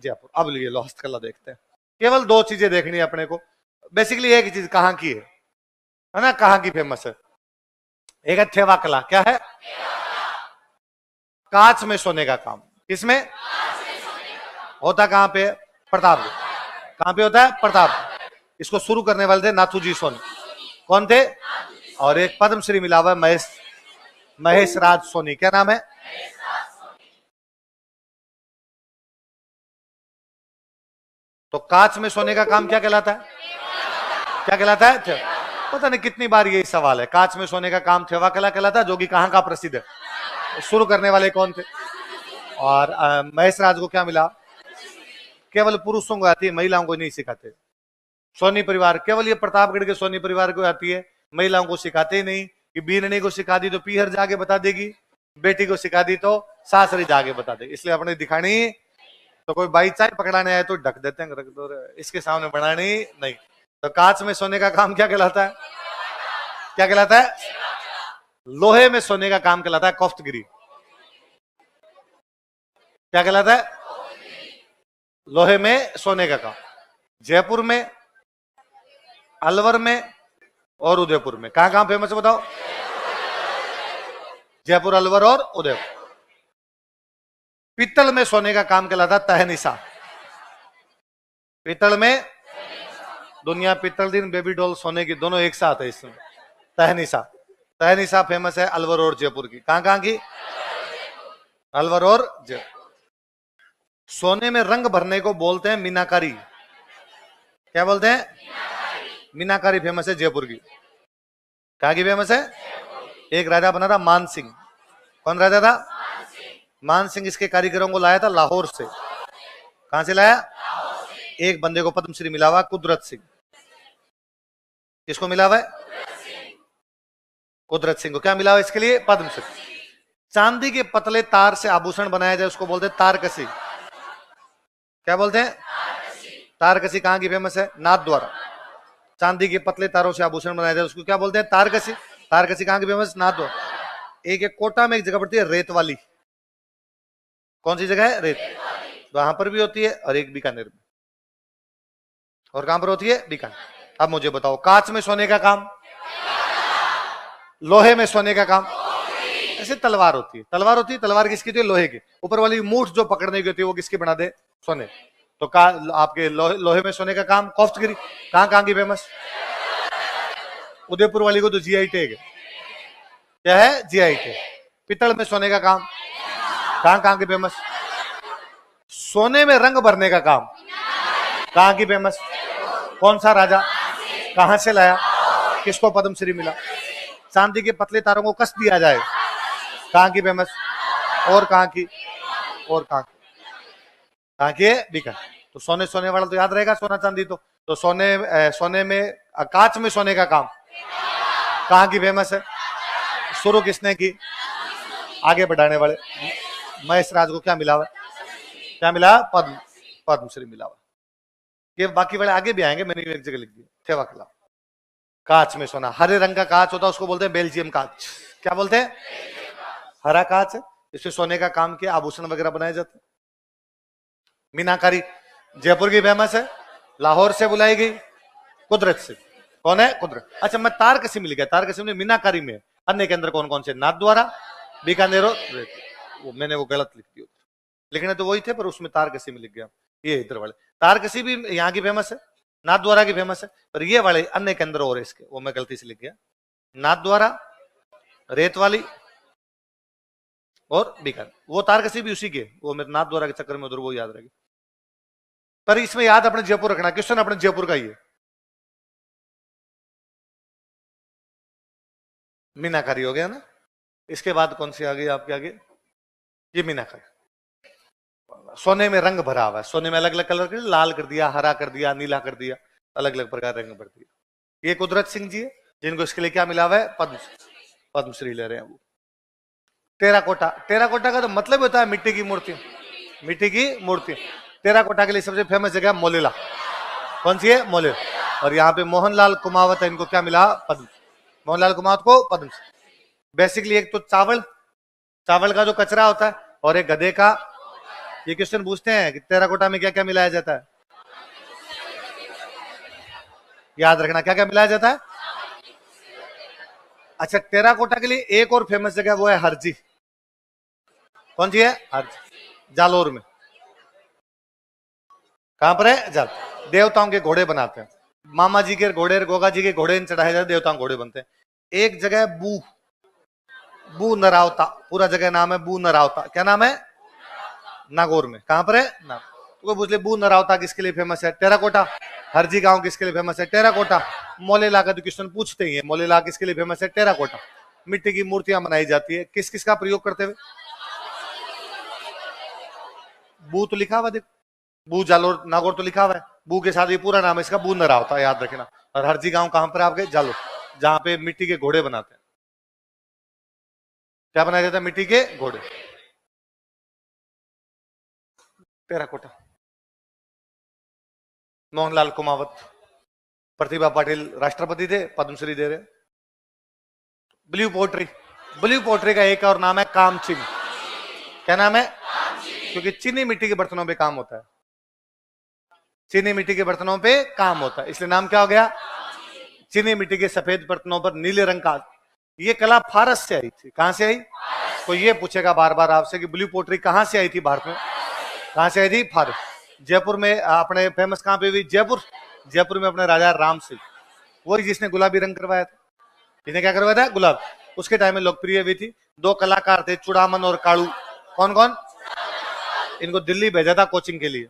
जयपुर। अब लिए लो हस्तकला देखते हैं। केवल दो चीजें देखनी है अपने को। बेसिकली एक ही चीज कहाँ की है ना, कहाँ की फेमस है? एक है थेवा कला। क्या है? कांच में सोने का काम। किसमें? होता कहां पे? प्रतापगढ़। कहां पे होता है? प्रताप। इसको शुरू करने वाले थे नाथूजी सोनी। कौन थे? और एक पद्मश्री मिला हुआ है महेश राज सोनी। क्या नाम है? तो कांच में सोने का काम क्या कहलाता है? क्या कहलाता है? पता नहीं कितनी बार यही सवाल है। कांच में सोने का काम थेवा कला कहलाता है, जो कि कहां का प्रसिद्ध है। शुरू करने वाले कौन थे? और महेश राज को क्या मिला? केवल पुरुषों को आती है, महिलाओं को नहीं सिखाते। सोनी परिवार, केवल ये प्रतापगढ़ के सोनी परिवार को आती है, महिलाओं को सिखाते ही नहीं। कि बीननी को सिखा दी तो पीहर जाके बता देगी, बेटी को सिखा दी तो सासरी जाके बता देगी। इसलिए अपने दिखानी, तो कोई बाई चाय पकड़ाने आए तो ढक देते हैं, रख दो, इसके सामने बनानी नहीं। तो कांच में सोने का काम क्या कहलाता है? क्या कहलाता है? लोहे में सोने का काम कहलाता है कोफ्तगिरी। क्या कहलाता है? लोहे में सोने का काम। जयपुर में, अलवर में और उदयपुर में। कहां कहां फेमस है बताओ? जयपुर, अलवर और उदयपुर। पीतल में सोने का काम कहलाता है तहनीसा। पीतल में, दुनिया पीतल दिन बेबी डॉल सोने की दोनों एक साथ है इसमें। तहनीसा फेमस है अलवर और जयपुर की। कहां की? अलवर और जयपुर। सोने में रंग भरने को बोलते हैं मीनाकारी। क्या बोलते हैं? मीनाकारी फेमस है जयपुर की। कहां की फेमस है? एक राजा बना था मान सिंह। कौन राजा था? मान सिंह। इसके कारीगरों को लाया था लाहौर से। कहां से लाया? एक बंदे को पद्मश्री मिला हुआ, कुदरत सिंह। किसको मिला हुआ है? कुदरत सिंह को क्या मिला हुआ इसके लिए? पद्मश्री। चांदी के पतले तार से आभूषण बनाया जाए उसको बोलते हैं तारकसी। क्या बोलते हैं? तारकसी। कहां की फेमस है? नाथद्वारा। चांदी के पतले तारों से आभूषण बनाया जाए उसको क्या बोलते हैं? तारकसी। तारकसी कहां की फेमस? नाथद्वारा। एक कोटा में एक जगह पड़ती है रेत वाली। कौन सी जगह है? रेत। वहां पर भी होती है और एक बीकानेर में। और कहां पर होती है? बीकानेर। अब मुझे बताओ, कांच में सोने का काम, लोहे में सोने का काम। ऐसे तलवार होती है। तलवार होती है, तलवार किसकी होती है? लोहे की। ऊपर वाली मूठ जो पकड़ने की होती है वो किसकी बना दे? सोने। तो आपके लोहे में सोने का काम कोफ्तगिरी। कहां की फेमस? उदयपुर वाली को तो जीआई टैग है। क्या है? GI tag. पीतल में सोने का काम कहां की फेमस? सोने में रंग भरने का काम कहां की फेमस? कौन सा राजा? कहां से लाया? किसको पद्मश्री मिला? चांदी के पतले तारों को कस दिया जाए, कहां की फेमस? और कहां की? और कहां की है? बीकानेर। तो सोने वाला तो याद रहेगा, सोना चांदी। तो सोने में, कांच में सोने का काम कहां की फेमस है? शुरू किसने की? आगे बढ़ाने वाले महेश राज को क्या मिला हुआ? क्या मिला? पद्मश्री मिला हुआ। ये बाकी वाले आगे भी आएंगे, मैंने एक जगह लिख दिया। थेवा कला। कांच में सोना, हरे रंग का कांच होता है उसको बोलते हैं बेल्जियम कांच। क्या बोलते हैं? हरा कांच है, इससे सोने का काम किया, आभूषण वगैरह बनाए जाते हैं। मीनाकारी जयपुर की फेमस है, लाहौर से बुलाई गई। कुदरत से। कौन है? कुदरत। अच्छा, मैं तारकसी मिल गया। तारकसी में मीनाकारी में अन्य केंद्र कौन कौन से? नाथद्वारा, बीकानेर। वो मैंने वो गलत लिख दिया, लिखने तो वही थे पर उसमें तारकसी में लिख गया। ये इधर वाले तारकसी भी यहाँ की फेमस है, नाथद्वारा की फेमस है, पर ये वाले अन्य केंद्र और इसके वो मैं गलती से लिख गया। नाथद्वारा, रेत वाली और बीकानेर। वो तारकसी भी उसी के, वो मेरे नाथद्वारा के चक्कर में उधर वो याद रहेगी। पर इसमें याद अपने जयपुर रखना, क्वेश्चन अपने जयपुर का ही है। मीनाकारी हो गया ना। इसके बाद कौन सी आ गई आपके आगे? ये मीनाकारी। सोने में रंग भरा हुआ है, सोने में अलग अलग कलर कर, लाल कर दिया, हरा कर दिया, नीला कर दिया, अलग अलग प्रकार रंग भर दिया। ये कुदरत सिंह जी है जिनको इसके लिए क्या मिला हुआ है? पद्मश्री ले रहे हैं वो। टेराकोटा। टेराकोटा का तो मतलब होता है मिट्टी की मूर्ति। मिट्टी की मूर्ति। टेराकोटा के लिए सबसे फेमस जगह मोलेला। कौन सी है? मोलेला। और यहाँ पे मोहनलाल कुमावत है, इनको क्या मिला? पद्म। मोहनलाल कुमावत को पद्मश्री। बेसिकली एक तो चावल का जो कचरा होता है और एक गधे का ये क्वेश्चन पूछते हैं कि टेराकोटा में क्या क्या मिलाया जाता है। याद रखना क्या क्या मिलाया जाता है। अच्छा, टेराकोटा के लिए एक और फेमस जगह वो है हरजी। कौन सी है? हरजी, जालोर में। कहां पर है? जाल। देवताओं के घोड़े बनाते हैं, मामा जी के घोड़े, गोगा जी के घोड़े चढ़ाए जाते, देवताओं के घोड़े बनते हैं। एक जगह बू, बू नरावता, पूरा जगह नाम है बू नरावता। क्या नाम है? नागौर में। कहां पर है? तो पूछ ले बू नरावता किसके लिए फेमस है? टेराकोटा। हरजी गांव किसके लिए फेमस है? टेराकोटा। मोलेला का तो क्वेश्चन पूछते ही है, मोलेला किसके लिए फेमस है? टेराकोटा। मिट्टी की मूर्तियां बनाई जाती है, किस किस का प्रयोग करते हुए? बू तो लिखा हुआ देखो, बू जालोर नागौर तो लिखा हुआ है, बू के साथ ये पूरा नाम है इसका बू नरावता, याद रखना। और हरजी गांव कहां पर आपके? जालोर, जहां पे मिट्टी के घोड़े बनाते हैं। क्या बनाया जाता है? मिट्टी के घोड़े। टेराकोटा। मोहनलाल कुमावत, प्रतिभा पाटिल राष्ट्रपति थे, पद्मश्री दे रहे। ब्लू पोट्री, ब्लू पोट्री का एक और नाम है कामचिन। क्या नाम है? क्योंकि चीनी मिट्टी के बर्तनों पे काम होता है, चीनी मिट्टी के बर्तनों पे काम होता है, इसलिए नाम क्या हो गया? चीनी मिट्टी के सफेद बर्तनों पर नीले रंग का। ये कला फारस से आई थी। कहां से आई? कोई ये पूछेगा बार बार आपसे कि ब्लू पोट्री कहां से आई थी भारत में? कहां से आई थी? फारस। जयपुर में अपने फेमस कहां पे हुई? जयपुर। जयपुर में अपने राजा राम सिंह, वही जिसने गुलाबी रंग करवाया था। इसने क्या करवाया था? गुलाब। उसके टाइम में लोकप्रिय हुई थी। दो कलाकार थे, चुड़ामन और कालू। कौन कौन? इनको दिल्ली भेजा था कोचिंग के लिए।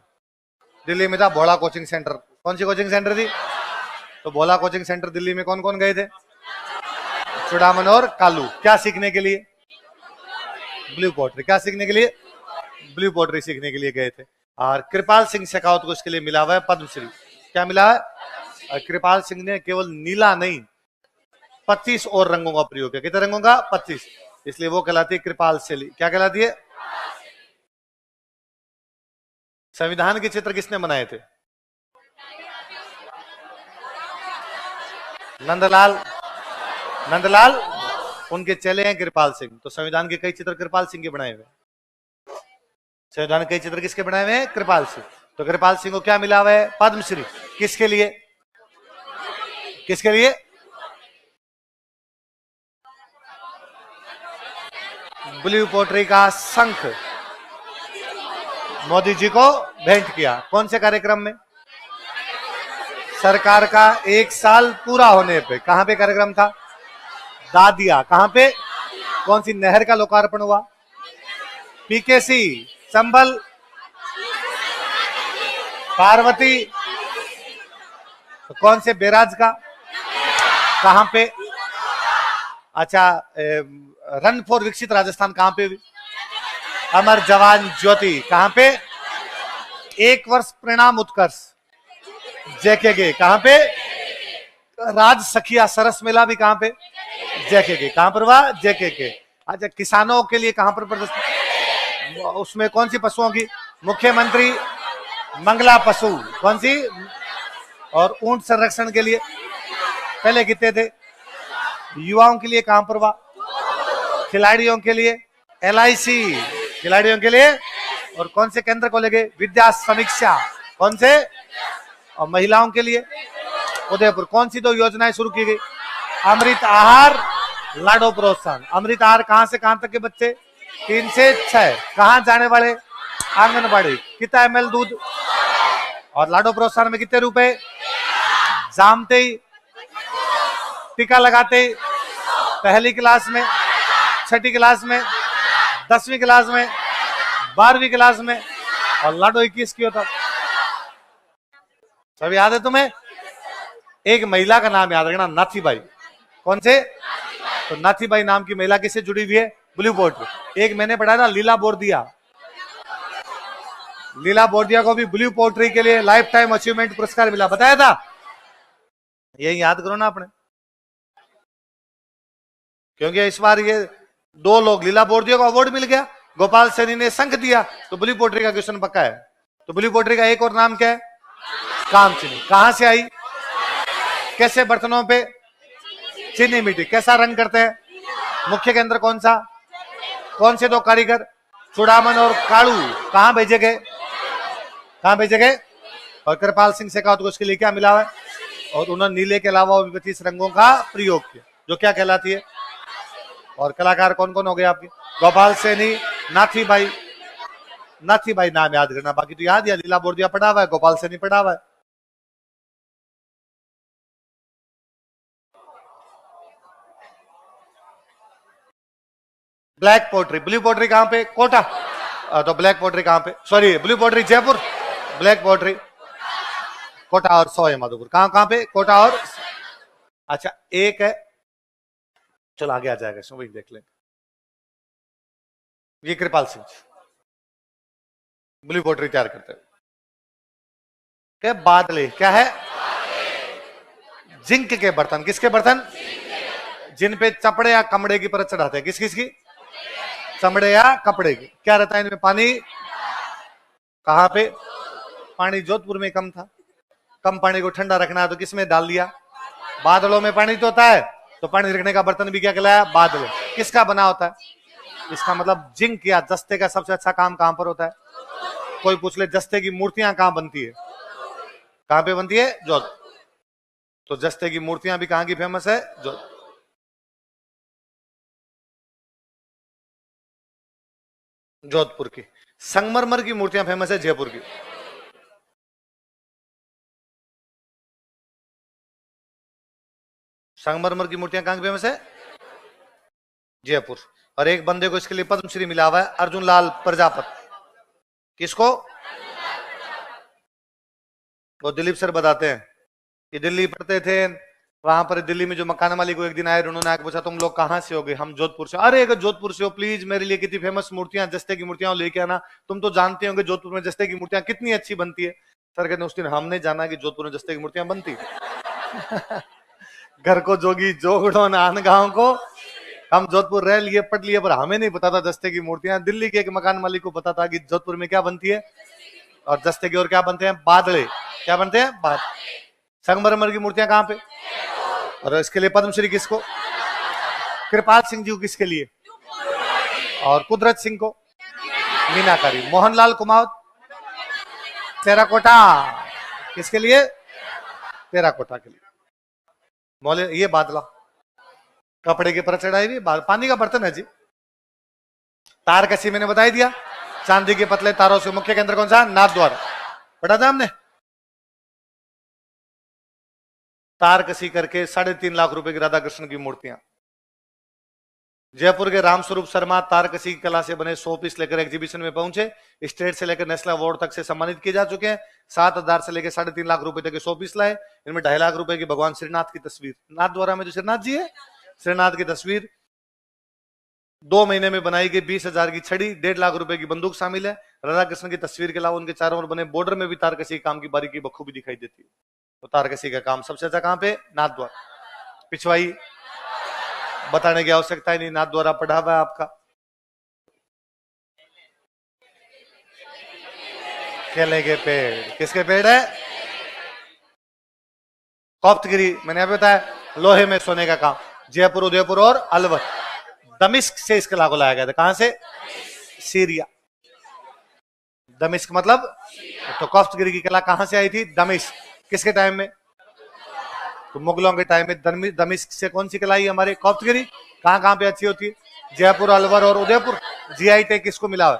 दिल्ली में था भोला कोचिंग सेंटर। कौन सी कोचिंग सेंटर थी? तो भोला कोचिंग सेंटर दिल्ली में कौन कौन गए थे? चुड़ामन और कालू। क्या सीखने के लिए? Blue pottery. क्या सीखने के लिए? ब्लू पोट्री सीखने के लिए गए थे। और कृपाल सिंह शेखावत को इसके लिए मिला हुआ है पद्मश्री। क्या मिला है? और कृपाल सिंह ने केवल नीला नहीं 25 और रंगों का प्रयोग किया। कितने रंगों का? 25। इसलिए वो कहलाती है कृपाल शैली। क्या कहलाती है? संविधान के चित्र किसने बनाए थे? नंदलाल, नंदलाल। उनके चेले हैं कृपाल सिंह। तो संविधान के कई चित्र कृपाल सिंह के बनाए हुए। संविधान के कई चित्र किसके बनाए हुए हैं? कृपाल सिंह। तो कृपाल सिंह को क्या मिला हुआ है? पद्मश्री। किसके लिए? किसके लिए? ब्लू पोट्री का शंख मोदी जी को भेंट किया। कौन से कार्यक्रम में? सरकार का 1 साल पूरा होने पे। कहां पे कार्यक्रम था? दादिया। कहां पे? कौन सी नहर का लोकार्पण हुआ? पीकेसी, संबल, पार्वती। तो कौन से बैराज का? कहां पे? अच्छा, रन फॉर विकसित राजस्थान कहां पे हुई? अमर जवान ज्योति। कहां पे? 1 वर्ष परिणाम उत्कर्ष जेके। कहां पे? राज सखिया सरस मेला भी कहां पे? जेके। कहां पर हुआ? जेके। अच्छा, किसानों के लिए कहां पर प्रदर्शन? उसमें कौन सी पशुओं की? मुख्यमंत्री मंगला पशु। कौन सी? और ऊंट संरक्षण के लिए पहले कितने थे? युवाओं के लिए कहां पर हुआ? खिलाड़ियों के लिए LIC, खिलाड़ियों के लिए। और कौन से केंद्र को लेके? विद्या समीक्षा। कौन से? और महिलाओं के लिए उदयपुर। कौन सी 2 योजनाएं शुरू की गई? अमृत आहार, लाडो प्रोत्साहन। अमृत आहार कहां से कहां तक के बच्चे? 3 से 6। कहां जाने वाले? आंगनबाड़ी। कितना ml दूध? और लाडो प्रोत्साहन में कितने रुपए? जामते ही, टीका लगाते ही, पहली क्लास में, छठी क्लास में, 10वीं क्लास में, 12वीं क्लास में। और लाडो 21 की होता। सब याद है तुम्हें? एक महिला का नाम याद रखना, नाथीबाई। कौन से? तो नाथीबाई नाम की महिला किससे जुड़ी हुई है? Blue pottery. एक मैंने पढ़ा ना, लीला बोरदिया। लीला बोरदिया को भी ब्लू पोट्री के लिए लाइफ टाइम अचीवमेंट पुरस्कार मिला, बताया था। यही याद करो ना आपने, क्योंकि इस बार ये 2 लोग, लीला बोरदिया को अवार्ड मिल गया, गोपाल सैनी ने शंख दिया, तो ब्लू पोट्री का क्वेश्चन पक्का है। तो ब्लू पोट्री का एक और नाम क्या है? कामचीनी। कहां से आई? कैसे बर्तनों पे? चीनी मिट्टी। कैसा रंग करते हैं? मुख्य केंद्र कौन सा? कौन से 2 कारीगर? चूड़ामन और कालू कहां भेजे गए? कहां भेजे गए? और कृपाल सिंह शेखावत को उसके लिए क्या मिला है? और उन्होंने नीले के अलावा और भी 25 रंगों का प्रयोग किया, जो क्या कहलाती है? और कलाकार कौन कौन हो गए आपके? गोपाल सैनी, नाथी भाई, नाथी भाई नाम याद करना, बाकी तो याद, या लीला बोर्दिया पढ़ा हुआ है, गोपाल सैनी पढ़ा हुआ है। ब्लैक पोट्री, ब्लू पोट्री कहां पे? कोटा। तो ब्लैक पोट्री कहां पे? Sorry, blue pottery Jaipur, black pottery Kota और सवाई माधोपुर। कहां कहां पे? कोटा और, अच्छा एक है, चलो आगे आ जाएगा, इसमें वही देख लेंगे। ये कृपाल सिंह ब्लू पोट्री तैयार करते हैं। क्या बादले? क्या है? जिंक के बर्तन। किसके बर्तन? जिन पे चपड़े या कमड़े की परत चढ़ाते हैं। किस किस की? चमड़े या कपड़े की। क्या रहता है इनमें? पानी। कहां पे? पानी जोधपुर में कम था, कम पानी को ठंडा रखना है तो किसमें डाल दिया? बादलों में पानी तो होता है, तो पानी रखने का बर्तन भी क्या कहलाया? बादल। किसका बना होता है? इसका मतलब जिंक या जस्ते का सबसे अच्छा काम कहां पर होता है? कोई पूछ ले जस्ते की मूर्तियां कहां बनती है? कहां पे बनती है? जोधपुर। तो जस्ते की मूर्तियां भी कहां की फेमस है? जोधपुर की। संगमरमर की मूर्तियां फेमस है जयपुर की। संगमरमर की मूर्तियां कहां की फेमस है? जयपुर। और एक बंदे को इसके लिए पद्मश्री मिला हुआ है, अर्जुन लाल प्रजापत। किसको? वो दिलीप सर बताते हैं कि दिल्ली पढ़ते थे, वहां पर दिल्ली में जो मकान मालिक को एक दिन आए, उन्होंने आके पूछा तुम लोग कहां से हो गए? हम जोधपुर से। अरे अगर जोधपुर से हो प्लीज मेरे लिए कितनी फेमस मूर्तियां, जस्ते की मूर्तियां लेके आना, तुम तो जानते होंगे जोधपुर में जस्ते की मूर्तियां कितनी अच्छी बनती है। सर कहते उस दिन हमने जाना कि जोधपुर में जस्ते की मूर्तियां बनती घर को जोगी जोगड़ो नान गांव को, हम जोधपुर रह लिए पढ़ लिए, पर हमें नहीं पता था जस्ते की मूर्तियां। दिल्ली के एक मकान मालिक को पता था कि जोधपुर में क्या बनती है, और जस्ते की और क्या बनते हैं? बादले। क्या बनते हैं? संगमरमर की मूर्तियां कहां पे? और इसके लिए पद्मश्री किसको? कृपाल सिंह जी को किसके लिए? और कुदरत सिंह को मीनाकारी। मोहनलाल कुमावत टेराकोटा, किसके लिए? टेराकोटा के लिए। मौले ये बादला कपड़े के पर चढ़ाई हुई, पानी का बर्तन है जी। तार कसी मैंने बताई दिया, चांदी के पतले तारों से। मुख्य केंद्र कौन सा? नाथ द्वार। पढ़ा था हमने। तार कसी करके 3.5 लाख रुपए की राधा कृष्ण की मूर्तियां। जयपुर के रामस्वरूप शर्मा तारकसी की कला से बने 100 पीस लेकर एग्जीबिशन में पहुंचे। स्टेट से लेकर नेशनल अवार्ड तक से सम्मानित किए जा चुके हैं। 7,000 से लेकर 3.5 लाख रुपए तक के 100 पीस लाए। इनमें 2.5 लाख रुपए की भगवान श्रीनाथ की तस्वीर, नाथ द्वारा में जो श्रीनाथ जी है, श्रीनाथ की तस्वीर 2 महीने में बनाई गई। 20,000 की छड़ी, 1.5 लाख रुपए की बंदूक शामिल है। राधा कृष्ण की तस्वीर के अलावा उनके चारों ओर बने बॉर्डर में भी तारकसी काम की बारीकी बखूबी दिखाई देती है। तो तारकसी का काम सबसे अच्छा कहां पे? नाथ द्वार। पिछवाई बताने की आवश्यकता ही नहीं, नाथ द्वारा पढ़ा हुआ है आपका। केले के पेड़। किसके पेड़ है? कौप्तगिरी, मैंने अभी बताया। लोहे में सोने का काम, जयपुर, उदयपुर और अलवर। दमिश्क से इस कला को लाया गया था। कहां से? सीरिया। दमिश्क मतलब, तो कौप्तगिरी की कला कहां से आई थी? दमिश्क। किसके टाइम में? तो मुगलों के टाइम में दमिश्क से कौन सी कला आई हमारे? कौप्तगिरी। कहां कहां पे अच्छी होती है? जयपुर, अलवर और उदयपुर। जीआई टैग किसको मिला है?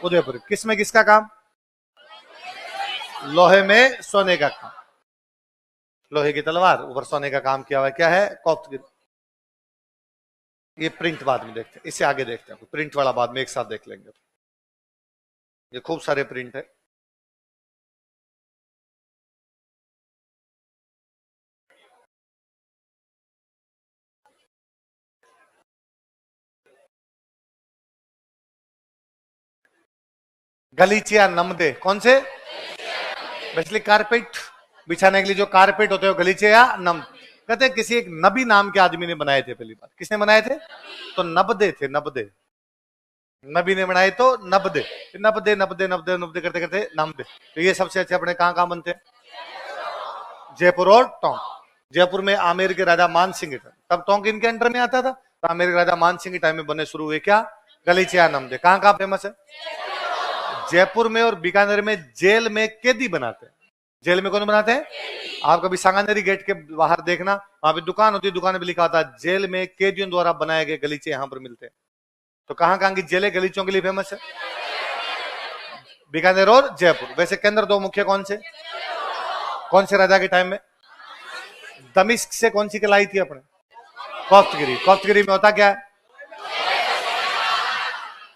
उदयपुर। किसमें किसका काम? लोहे में सोने का काम। लोहे की तलवार, ऊपर सोने का काम किया हुआ है। क्या है? कौप्तगिरी। ये प्रिंट बाद में देखते हैं, इससे आगे देखते हैं। प्रिंट वाला बाद में एक साथ देख लेंगे। ये खूब सारे प्रिंट है। गलीचिया नमदे, कौन से? बेसिकली कारपेट बिछाने के लिए जो कारपेट होते हैं गलीचे या नम। कहते हैं किसी एक नबी नाम के आदमी ने बनाए थे पहली बार। किसने बनाए थे? तो नबदे थे, नबदे। नबी ने बनाए तो नबदे, नबदे नबदे नबदे नबदे करते करते नमदे। तो ये सबसे अच्छे अपने कहां कहां बनते हैं? जयपुर और टोंक। जयपुर में आमेर के राजा मान सिंह, तब टोंक इनके अंडर में आता था, तो आमेर के राजा मान सिंह के टाइम में बनने शुरू हुए। क्या? गलीचा नमदे। कहाँ कहाँ फेमस है? जयपुर में और बीकानेर में जेल में कैदी बनाते हैं। जेल में कौन बनाते हैं? आप कभी सांगानेरी गेट के बाहर देखना, वहां पे दुकान होती है, दुकान पे लिखा होता है जेल में कैदियों द्वारा बनाए गए गलीचे यहाँ पर मिलते हैं। तो कहाँ कहाँ की जेलें गलीचों के लिए फेमस है? बीकानेर और जयपुर। वैसे केंद्र दो मुख्य कौन से? कौन से राजा के टाइम में? दमिश्क से कौन सी कलाई थी अपने? कोफ्तगिरी। कोफ्तगिरी में होता क्या है?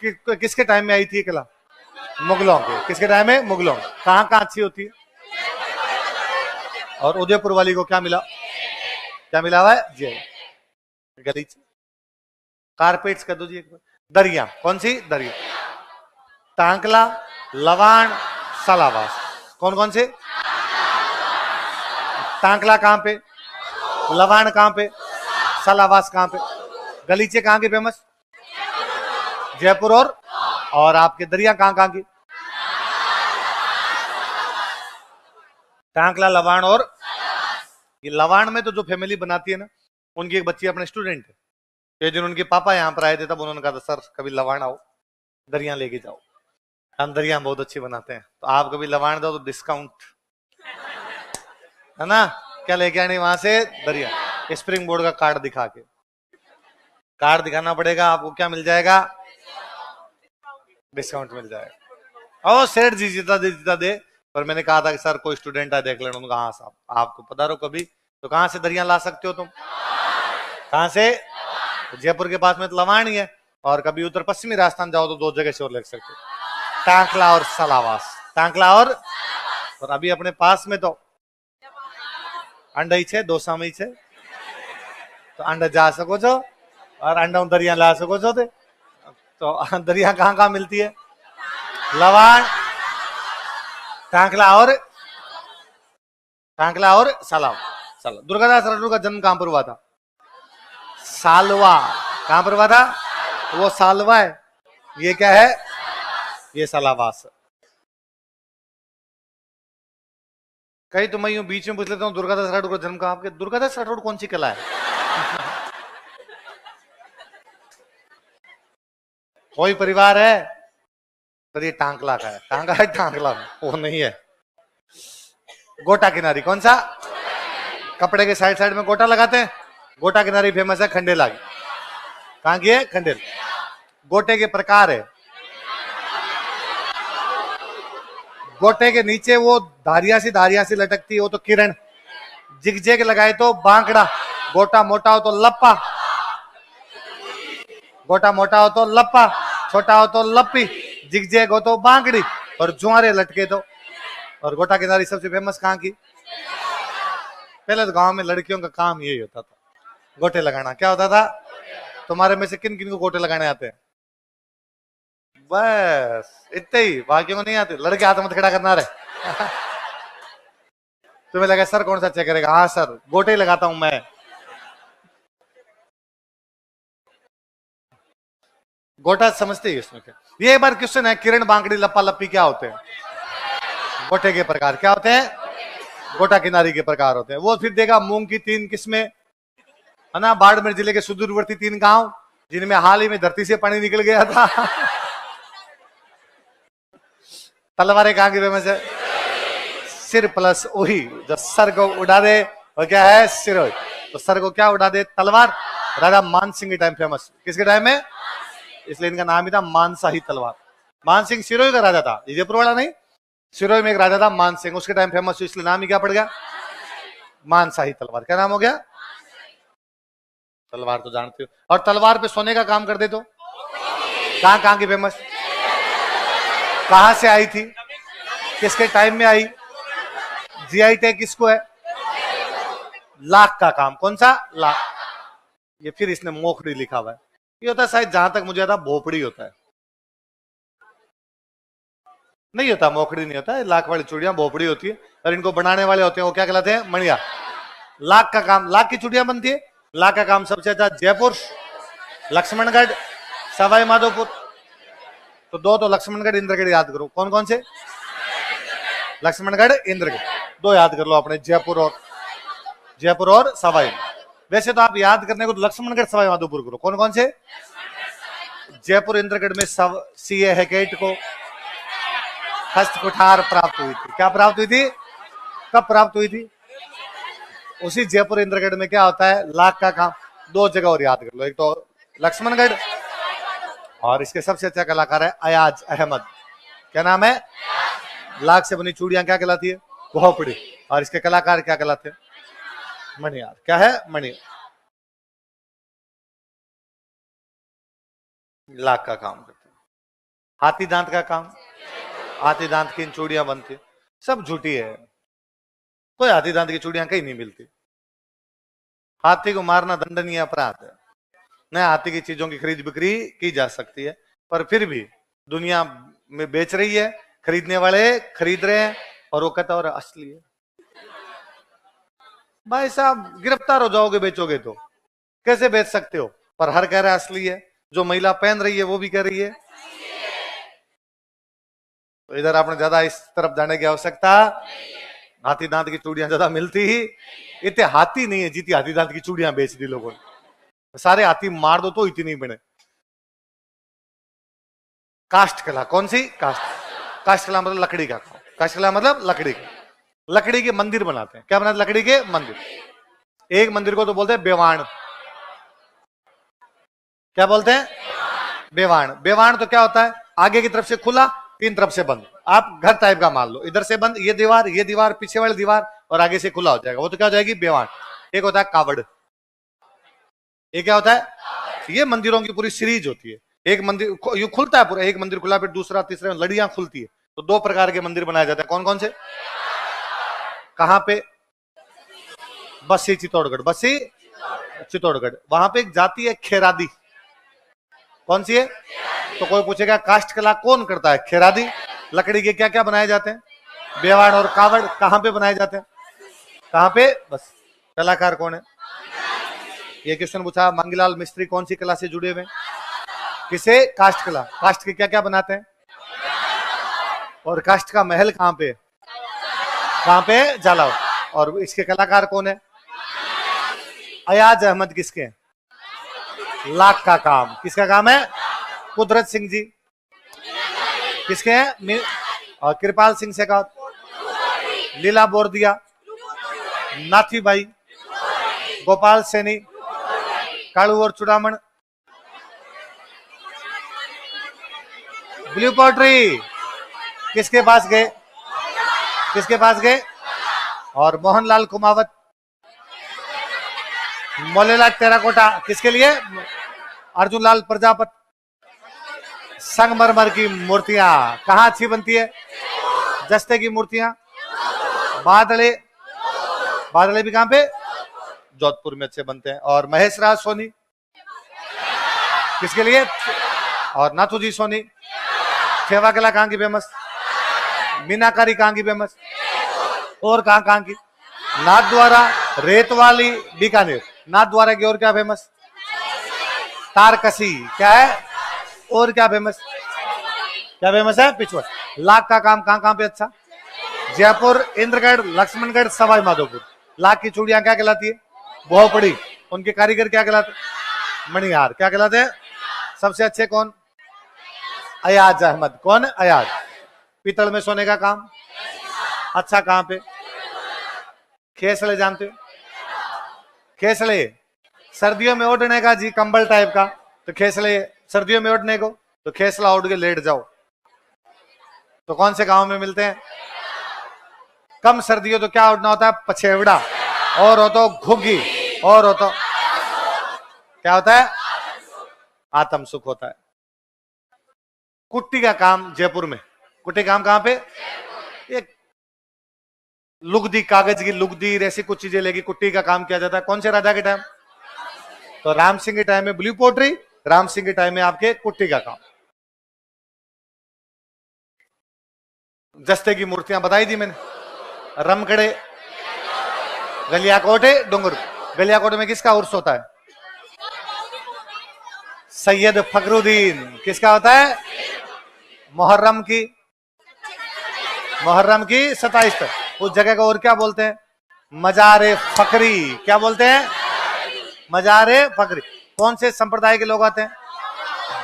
किसके टाइम में आई थी किला? मुगलों के। किसके टाइम में? मुगलों। कहाँ कहाँ अच्छी होती है? और उदयपुर वाली को क्या मिला? क्या मिला हुआ है? जेल, गलीचे, कारपेट्स कर दो जी एक बार। दरिया, कौन सी दरिया? टांकला, लवाण, सालावास। कौन कौन से? टांकला कहां पे? लवाण कहां पे? सालावास कहां पे? गलीचे कहां के फेमस? जयपुर और आपके दरिया कहां कहां की? टांकला, लवाण और ये लवाण में तो जो फैमिली बनाती है ना, उनकी एक बच्ची अपने स्टूडेंट है। ये दिन उनके पापा यहाँ पर आए थे, तब उन्होंने कहा था सर कभी लवाण आओ, दरिया लेके जाओ, हम दरिया बहुत अच्छी बनाते हैं, तो आप कभी लवाण दो तो डिस्काउंट, है ना? क्या लेके आने वहां से? दरिया। स्प्रिंग बोर्ड का कार्ड दिखा के, कार्ड दिखाना पड़ेगा आपको, क्या मिल जाएगा? डिस्काउंट मिल जाएगा। ओ सेठ जी जीता दे। पर मैंने कहा था कि सर कोई स्टूडेंट है देख लेना। उन्होंने कहा हाँ साहब आपको पधारो कभी। तो कहां से दरिया ला सकते हो तुम? कहां से? तो जयपुर के पास में तो लवाण ही है, और कभी उत्तर पश्चिमी राजस्थान जाओ तो दो जगह से और ले सकते हो, टांकला और सालावास। टांकला और अभी अपने पास में तो अंडा छे, दोसा में छे, तो अंडा जा सको छो और अंडा दरिया ला सको छो। तो दरिया कहाँ कहाँ मिलती है? लवाण, टांकला और सालावा। दुर्गादास राठौर का जन्म कहां पर हुआ था? सालवा। कहां पर हुआ था? वो सालवा है, ये क्या है? ये सालावास। कहीं तो मैं यूं बीच में पूछ लेता हूँ दुर्गादास राठौर का जन्म कहां? आपके दुर्गादास राठौर कौन सी कला है? कोई परिवार है? तो ये टांकला का है। कहां का है? टांकला में। वो नहीं है। गोटा किनारी कौन सा? कपड़े के साइड साइड में गोटा लगाते हैं। गोटा किनारी फेमस है खंडेला की। कहां की है? खंडेल। गोटे के प्रकार है, गोटे के नीचे वो धारिया सी लटकती है, वो तो किरण। जिगजेग लगाए तो बांकड़ा। गोटा मोटा हो तो लप्पा, गोटा मोटा हो तो लप्पा, छोटा हो तो लप्पी, जिगजेग हो तो बांकड़ी, और जुआरे लटके तो। और गोटा किनारी सबसे फेमस कहां की? पहले तो गांव में लड़कियों का काम यही होता था, गोटे लगाना। क्या होता था? तुम्हारे में से किन किन को गोटे लगाने आते हैं? बस इतने ही, बाकियों को नहीं आते। लड़के हाथ मत खड़ा करना रहे। तुम्हें लगा सर कौन सा चेक करेगा? हाँ सर गोटे ही लगाता हूं मैं। गोटा समझते ही इसमें क्या? ये एक बार क्वेश्चन है, किरण, बांकड़ी, लप्पा लप्पी क्या होते हैं? गोटे के प्रकार। क्या होते हैं? गोटा किनारी के प्रकार होते हैं। वो फिर देखा मूंग की 3 किस्में, है ना? बाड़मेर जिले के सुदूरवर्ती 3 गांव जिनमें हाल ही में धरती से पानी निकल गया था। तलवारें कहां की फेमस है? सिर प्लस ओही, जो सर को उड़ा दे वो क्या है? सिरोही। तो सर को क्या उड़ा दे? तलवार। राजा मानसिंह के टाइम फेमस। किसके टाइम में? इसलिए इनका नाम ही था मानशाही तलवार। मानसिंह सिरोही का राजा था, जयपुर वाला नहीं। सिरोही में एक राजा था मानसिंह, उसके टाइम फेमस, इसलिए नाम ही क्या पड़ गया? मानशाही तलवार। क्या नाम हो गया? तलवार तो जानते हो। और तलवार पे सोने का काम कर दे तो कहां कहां की फेमस? कहां से आई थी? किसके टाइम में आई? जीआई टैग किसको है? लाख का काम। कौन सा? लाख। ये फिर इसने मोखड़ी लिखा हुआ है। ये होता है शायद, जहां तक मुझे आता भोपड़ी होता है, नहीं होता, मोखड़ी नहीं होता है। लाख वाली चूड़ियां भोपड़ी होती है, और इनको बनाने वाले होते हैं वो क्या कहलाते हैं? मणिया। लाख का काम, लाख की चूड़ियां बनती है। लाख का काम सबसे अच्छा जयपुर, लक्ष्मणगढ़, सवाई माधोपुर। तो दो तो लक्ष्मणगढ़, इंद्रगढ़ याद करो। कौन कौन से? लक्ष्मणगढ़, इंद्रगढ़, दो याद कर लो अपने, जयपुर और सवाई। वैसे तो आप याद करने को लक्ष्मणगढ़, सवाई माधोपुर करो। कौन कौन से? जयपुर इंद्रगढ़ में सब सीए हैकेट को हस्त कुठार प्राप्त हुई थी। क्या प्राप्त हुई थी? कब प्राप्त हुई थी? उसी जयपुर इंद्रगढ़ में क्या होता है? लाख का काम। दो जगह और याद कर लो, एक तो लक्ष्मणगढ़ और इसके सबसे अच्छा कलाकार है अयाज अहमद। क्या नाम है? लाख से बनी चूड़ियां क्या कहलाती है? भोपड़ी। और इसके कलाकार क्या कहलाते हैं? मणियार। क्या है? मणियार। लाख का काम करते हैं। हाथी दांत का काम, हाथी दांत की चूड़ियां बनती है, सब झूठी है। कोई हाथी दांत की चूड़ियां कहीं नहीं मिलती। हाथी को मारना दंडनीय अपराध है। न हाथी की चीजों की खरीद बिक्री की जा सकती है, पर फिर भी दुनिया में बेच रही है, खरीदने वाले खरीद रहे हैं और वो कहता और असली है। भाई साहब गिरफ्तार हो जाओगे बेचोगे तो। कैसे बेच सकते हो? पर हर कह रहा है असली है, जो महिला पहन रही है वो भी कह रही है। तो इधर आपने ज्यादा इस तरफ जाने की आवश्यकता। हाथी दांत की चूड़ियां ज्यादा मिलती ही, इतने हाथी नहीं है जीती हाथी दांत की चूड़ियां बेच दी लोगों ने। सारे हाथी मार दो तो इतनी नहीं बने। काष्ठ कला, कौन सी? काष्ठ। काष्ठ कला मतलब लकड़ी का काम। काष्ठ कला मतलब लकड़ी का। लकड़ी के मंदिर बनाते हैं। क्या बनाते? लकड़ी के मंदिर। एक मंदिर को तो बोलते हैं बेवाण। क्या बोलते हैं? बेवाण। बेवाण तो क्या होता है? आगे की तरफ से खुला, तीन तरफ से बंद। आप घर टाइप का मान लो, इधर से बंद, ये दीवार, पीछे वाली दीवार और आगे से खुला हो जाएगा, वो तो क्या हो जाएगी? बेवाण। एक होता है कावड़। ये क्या होता है? ये मंदिरों की पूरी सीरीज होती है। एक मंदिर यूं खुलता है पूरा, एक मंदिर खुला, फिर दूसरा, तीसरा, लड़ियां खुलती है। तो दो प्रकार के मंदिर बनाए जाते हैं। कौन कौन से? कहां पे? बस्सी चित्तौड़गढ़। बस्सी चित्तौड़गढ़। वहां पे एक जाति है खेरादी। कौन सी है? तो कोई पूछेगा काष्ठ कला कौन करता है? खेरादी। लकड़ी के क्या क्या बनाए जाते हैं? बेवाड़ और कावड़। कहां पे बनाए जाते हैं? कहां पे? बस। कलाकार कौन है? ये क्वेश्चन पूछा। मंगीलाल मिस्त्री कौन सी कला से जुड़े हुए? किसे? काष्ठ कला। काष्ठ के क्या क्या बनाते हैं? और काष्ठ का महल कहां पे? कहां पे? जालाओ। और इसके कलाकार कौन है? अयाज अहमद। किसके? लाख का काम। किसका काम है? कुदरत सिंह जी। किसके हैं? और कृपाल सिंह शेखावत, लीला बोरदिया, नाथी भाई, गोपाल सैनी, कालू और चुड़ामण। ब्लू पोट्री किसके पास गए? किसके पास गए? और मोहनलाल कुमावत, मोलेलाल टेराकोटा। किसके लिए? अर्जुन लाल प्रजापत। संगमरमर की मूर्तियां कहां अच्छी बनती है? जस्ते की मूर्तियां। बादले, बादले भी कहां पे? जोधपुर में अच्छे बनते हैं। और महेश राज सोनी किसके लिए? और नाथूजी सोनी। सेवा कला कहां की फेमस? मीनाकारी कहां की फेमस? और कहां की? नाथ द्वारा, रेतवाली, बीकानेर। नाथ द्वारा की और क्या फेमस? तारकसी। क्या है? और क्या फेमस? क्या फेमस है? पिछवाड़। लाख का काम कहां कहां पे अच्छा? जयपुर, इंद्रगढ़, लक्ष्मणगढ़, सवाई माधोपुर। लाख की चूड़ियां क्या कहलाती है? भोपड़ी। उनके कारीगर क्या कहलाते? मणिहार। क्या कहलाते हैं? सबसे अच्छे कौन? अयाज अहमद। कौन? अयाज। पीतल में सोने का काम अच्छा कहां पे? खेसले जानते हो? खेसले सर्दियों में ओढ़ने का जी, कंबल टाइप का। तो खेसले सर्दियों में ओढ़ने को, तो खेसला ओढ़ के लेट जाओ। तो कौन से गांव में मिलते हैं? कम सर्दियों तो क्या ओढ़ना होता है? पछेवड़ा। और हो तो घुग्गी। और हो तो क्या होता है? आत्म सुख होता है। कुट्टी का काम जयपुर में। कुट्टी काम कहां पे? एक लुगदी, कागज की लुगदी, ऐसी कुछ चीजें लेगी, कुट्टी का काम किया जाता है। कौन से राजा के टाइम? तो राम सिंह के टाइम में ब्लू पोट्री, राम सिंह के टाइम में आपके कुट्टी का काम। जस्ते की मूर्तियां बताई दी मैंने। रमकड़े, गलियाकोटे, डूंगर। गलियाकोटे में किसका उर्स होता है? सैयद फखरुद्दीन। किसका होता है? मुहर्रम की, मुहर्रम की 27 तक। उस जगह को और क्या बोलते हैं? मजारे फकरी। क्या बोलते हैं? मजारे फकरी। कौन से संप्रदाय के लोग आते हैं?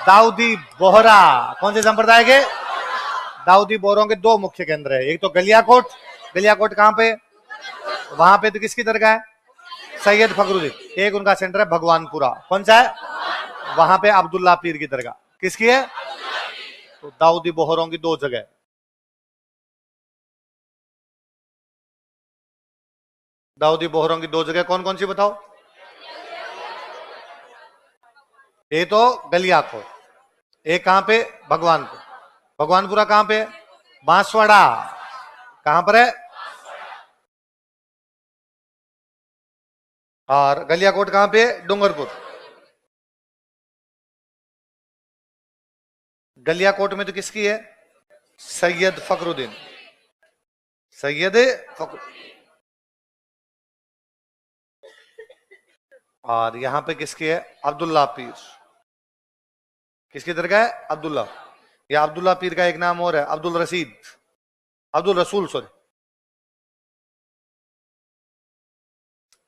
दाऊदी बोहरा। कौन से संप्रदाय के? दाऊदी बोहरों के दो मुख्य केंद्र है, एक तो गलियाकोट। गलियाकोट कहां पे? वहां पे तो किसकी दरगाह है? सैयद फखरुद्दीन। एक उनका सेंटर है भगवानपुरा। कौन सा है? वहां पे अब्दुल्ला पीर की दरगाह। किसकी है? तो दाऊदी बोहरों की दो जगह। दाऊदी बोहरों की दो जगह कौन कौन सी बताओ? ये तो गलियाकोट। एक कहां पे? भगवानपुर। भगवानपुरा कहां पे? बांसवाड़ा। कहां पर है? और गलियाकोट कहां पे? डूंगरपुर। गलियाकोट में तो किसकी है? सैयद फखरुद्दीन। सैयद फखर। और यहां पे किसकी है? अब्दुल्ला पीर। किसकी दरगाह है? अब्दुल्ला। या अब्दुल्ला पीर का एक नाम और है, अब्दुल रशीद, अब्दुल रसूल सॉरी।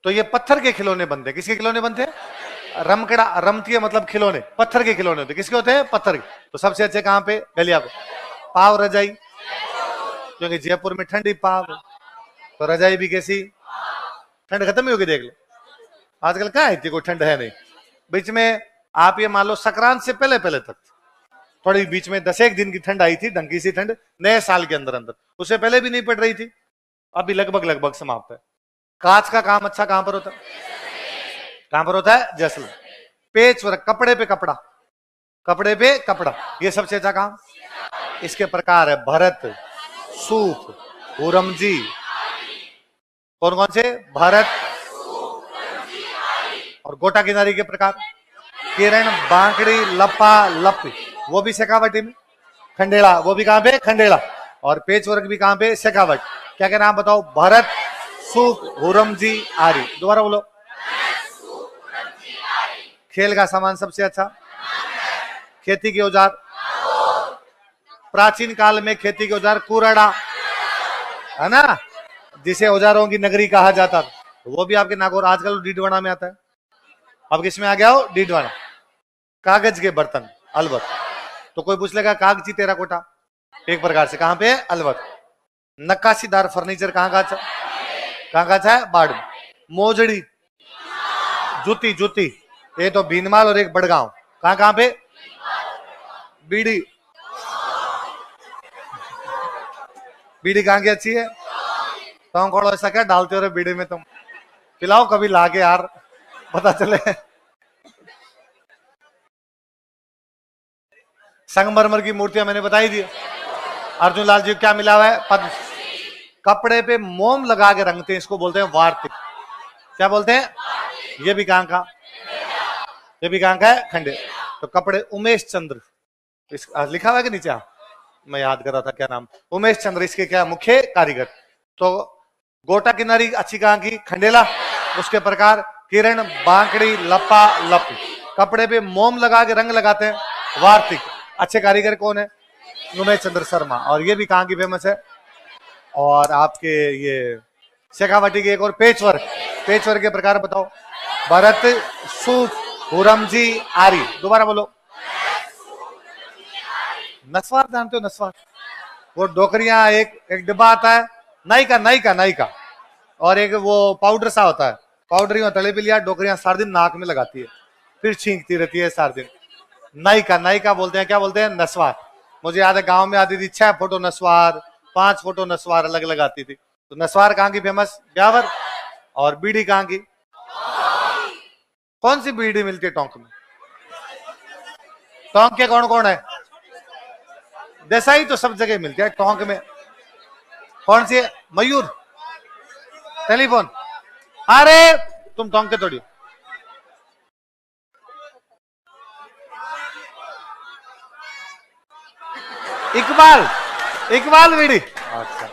तो ये पत्थर के खिलौने बनते हैं। किसके खिलौने बनते हैं? रमकड़ा, रमतिया मतलब खिलौने, पत्थर के खिलौने होते। किसके होते हैं? पत्थर के। तो सबसे अच्छे कहां पे? गलिया को। पाव रजाई, क्योंकि जयपुर में ठंडी पाव, तो रजाई भी कैसी? ठंड खत्म ही होगी। देख लो आजकल कहाँ है, कोई ठंड है नहीं। बीच में आप ये मान लो संक्रांत से पहले पहले तक थोड़ी बीच में 10 दिन की ठंड आई थी, ढंगी सी ठंड, नए साल के अंदर अंदर। उससे पहले भी नहीं पड़ रही थी, अभी लगभग लगभग समाप्त है। कांच का काम अच्छा कहां पर होता है? कहां पर होता है? जैसलमेर। पेच वर्क, कपड़े पे कपड़ा, कपड़े पे कपड़ा, ये सबसे अच्छा काम। इसके प्रकार है भरत, सूप, हुरमजी। कौन कौन से? भरत और गोटा किनारी के प्रकार, किरण, बांकड़ी, लपा, लपी, वो भी शेखावटी में। खंडेला, वो भी कहां पे? खंडेला। और पेच वर्क भी कहां पे? शेखावट। क्या क्या नाम बताओ? भरत, सूप, हुरमजी, आरी। दोबारा बोलो। खेल का सामान सबसे अच्छा? खेती के औजार, प्राचीन काल में खेती के औजार कुराड़ा, है ना, जिसे औजारों की नगरी कहा जाता था, वो भी आपके नागौर आजकल डीडवाना में आता है। अब किस में आ गया हो? डीडवाना। कागज के बर्तन, अलवत। तो कोई पूछ लेगा कागजी टेराकोटा, एक प्रकार से कहां पे है? अलवत। नक्काशीदार फर्नीचर कहां का अच्छा? कहां का अच्छा है? बाड़ में। मोजड़ी, जूती, जूती, ये तो भीनमाल और एक बड़गांव। कहां कहां पे? बीड़ी, बीड़ी कहां की अच्छी है? तो कौन ऐसा क्या डालते हो रे बीड़ी में तुम? पिलाओ कभी लाके यार, पता चले। संगमरमर की मूर्तियां मैंने बताई दी। अर्जुन लाल जी को क्या मिला हुआ है? पद्म। कपड़े पे मोम लगा के रंगते हैं, इसको बोलते हैं वार्तिक। क्या बोलते हैं? ये भी कहां का? ये भी कहां का है? खंडे। तो कपड़े उमेश चंद्र, लिखा हुआ है कि नीचे? मैं याद कर रहा था क्या नाम, उमेश चंद्र इसके क्या मुख्य कारीगर। तो गोटा किनारी अच्छी कहां की? खंडेला। उसके प्रकार किरण, बांकड़ी, लपा, लप। कपड़े पे मोम लगा के रंग लगाते हैं, वार्तिक। अच्छे कारीगर कौन है? उमेश चंद्र शर्मा। और ये भी कहां की फेमस है? और आपके ये शेखावटी के एक और पेचवर्क। पेचवर्क के प्रकार बताओ? भरत, सूप, हुरमजी, आरी। दोबारा बोलो। नस्वार जानते हो? नस्वार वो डोकरियां, एक एक डिब्बा आता है, नाई का, नाई का, नाई का। और एक वो पाउडर सा होता है, पाउडर ही तले पे लिया, डोकरियां सारा दिन नाक में लगाती है, फिर छींकती रहती है सारा दिन। नाई का, नाई का बोलते हैं। क्या बोलते हैं? नस्वार। मुझे याद है गांव में आती थी 6 फोटो नस्वार, 5 फोटो नस्वार अलग अलग आती थी। तो नस्वार कहां की फेमस? ब्यावर। और बीड़ी कहां की? कौन सी बीड़ी मिलती है टोंक में? टोंक के कौन कौन है? देसाई तो सब जगह मिलती है, टोंक में कौन सी है? मयूर, टेलीफोन। अरे तुम टोंक के थोड़ी। इकबाल, इकबाल बीड़ी। अच्छा,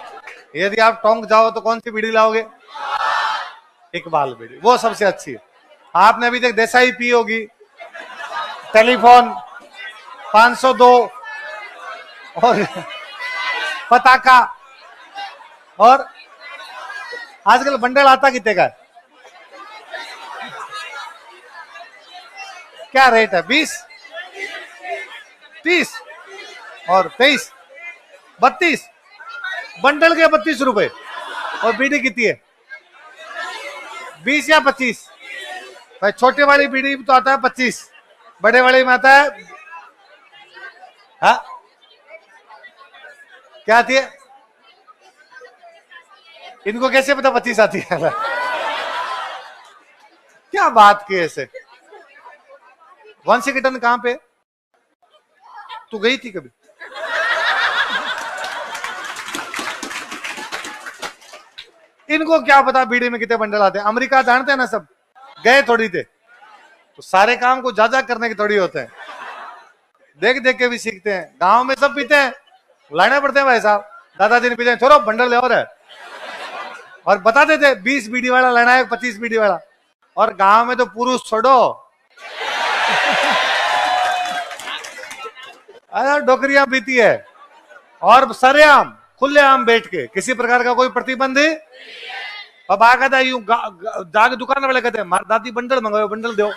यदि आप टोंक जाओ तो कौन सी बीड़ी लाओगे? इकबाल बीड़ी, वो सबसे अच्छी है। आपने अभी तक देसाई पी होगी, टेलीफोन, 502 और पताका। और आजकल बंडल आता कितने का? क्या रेट है? 20। 30 और 23, 32 बंडल के 32 रुपए। और बीड़ी कितनी है? 20 या 25? भाई छोटे वाली बीड़ी तो आता है 25, बड़े वाले में आता है, हाँ क्या आती है? इनको कैसे पता 25 आती है? क्या बात की ऐसे? वंशी किटन कहां पे? तू गई थी कभी? इनको क्या पता बीड़ी में कितने बंडल आते हैं? अमेरिका जानते हैं ना सब, गए थोड़ी थे, तो सारे काम को जा करने के थोड़ी होते हैं, देख देख के भी सीखते हैं। गांव में सब पीते हैं, लाने पड़ते हैं भाई साहब, दादाजी ने पीते हैं, छोड़ो बंडल ले और है, और बताते थे 20 बीड़ी वाला लेना है, 25 बीड़ी वाला। और गांव में तो पुरुष छोड़ो, अरे डोकरियां पीती है, और सरेआम खुलेआम बैठ के, किसी प्रकार का कोई प्रतिबंध। अब आ कहता यूं जाके दुकान वाले कहते हैं मार दादी बंडल मंगाओ, बंडल दो,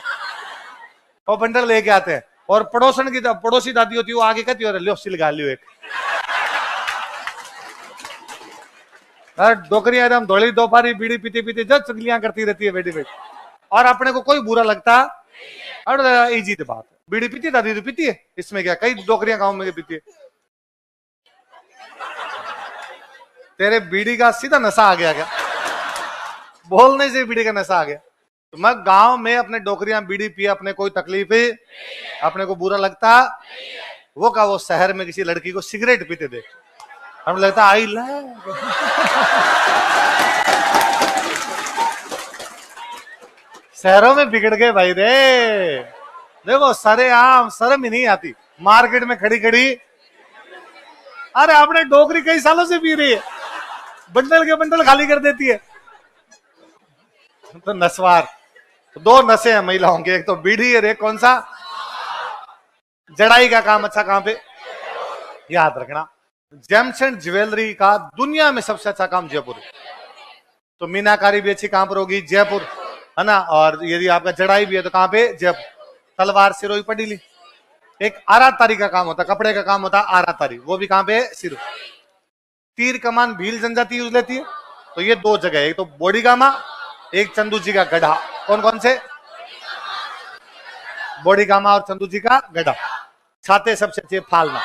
और बंडल लेके आते हैं। और पड़ोसन की पड़ोसी दादी होती है, वो आगे कहती है लो सिलगा लियो एक। डोकरियां एकदम धोली दोपहरी बीड़ी पीती पीती जब चुगलियां करती रहती है बेटी बेटी, और अपने को कोई बुरा लगता। और इजी बात है, बीड़ी पीती दादी तो पीती है, इसमें क्या, कई डोकरियां गांव में पीती है। तेरे बीड़ी का सीधा नशा आ गया क्या? बोलने से बीड़ी का नशा आ गया। तो मैं गांव में अपने डोकरियां बीड़ी पिए, अपने कोई तकलीफ है, अपने को बुरा लगता। वो का वो शहर में किसी लड़की को सिगरेट पीते देख हमें लगता आई ला। शहरों में बिगड़ गए भाई रे। देखो सरे आम, शर्म ही नहीं आती मार्केट में खड़ी खड़ी। अरे आपने डोकरी कई सालों से पी रही है, बंडल के बंडल खाली कर देती है। तो नस्वार, तो दो नशे हैं महिलाओं के, एक तो बीड़ी है, एक कौन सा? जड़ाई का काम। अच्छा कहां पे? याद रखना, जेम्स एंड ज्वेलरी का दुनिया में सबसे अच्छा काम जयपुर है। तो मीनाकारी भी अच्छी कहां पर होगी? जयपुर, है ना। और यदि आपका जड़ाई भी है तो कहां पे? जयपुर। तलवार सिरोही पढ़ी ली। एक आरातारी का काम होता, कपड़े का काम होता आरातारी, वो भी कहां पे? सिरो। तीर कमान भील जनजाति यूज लेती है, तो ये दो जगह है, एक तो बोडीगामा, एक चंदू जी का गढ़ा। कौन कौन से? बोडीगामा और चंदू जी का गढ़ा। छाते सबसे अच्छे फालना,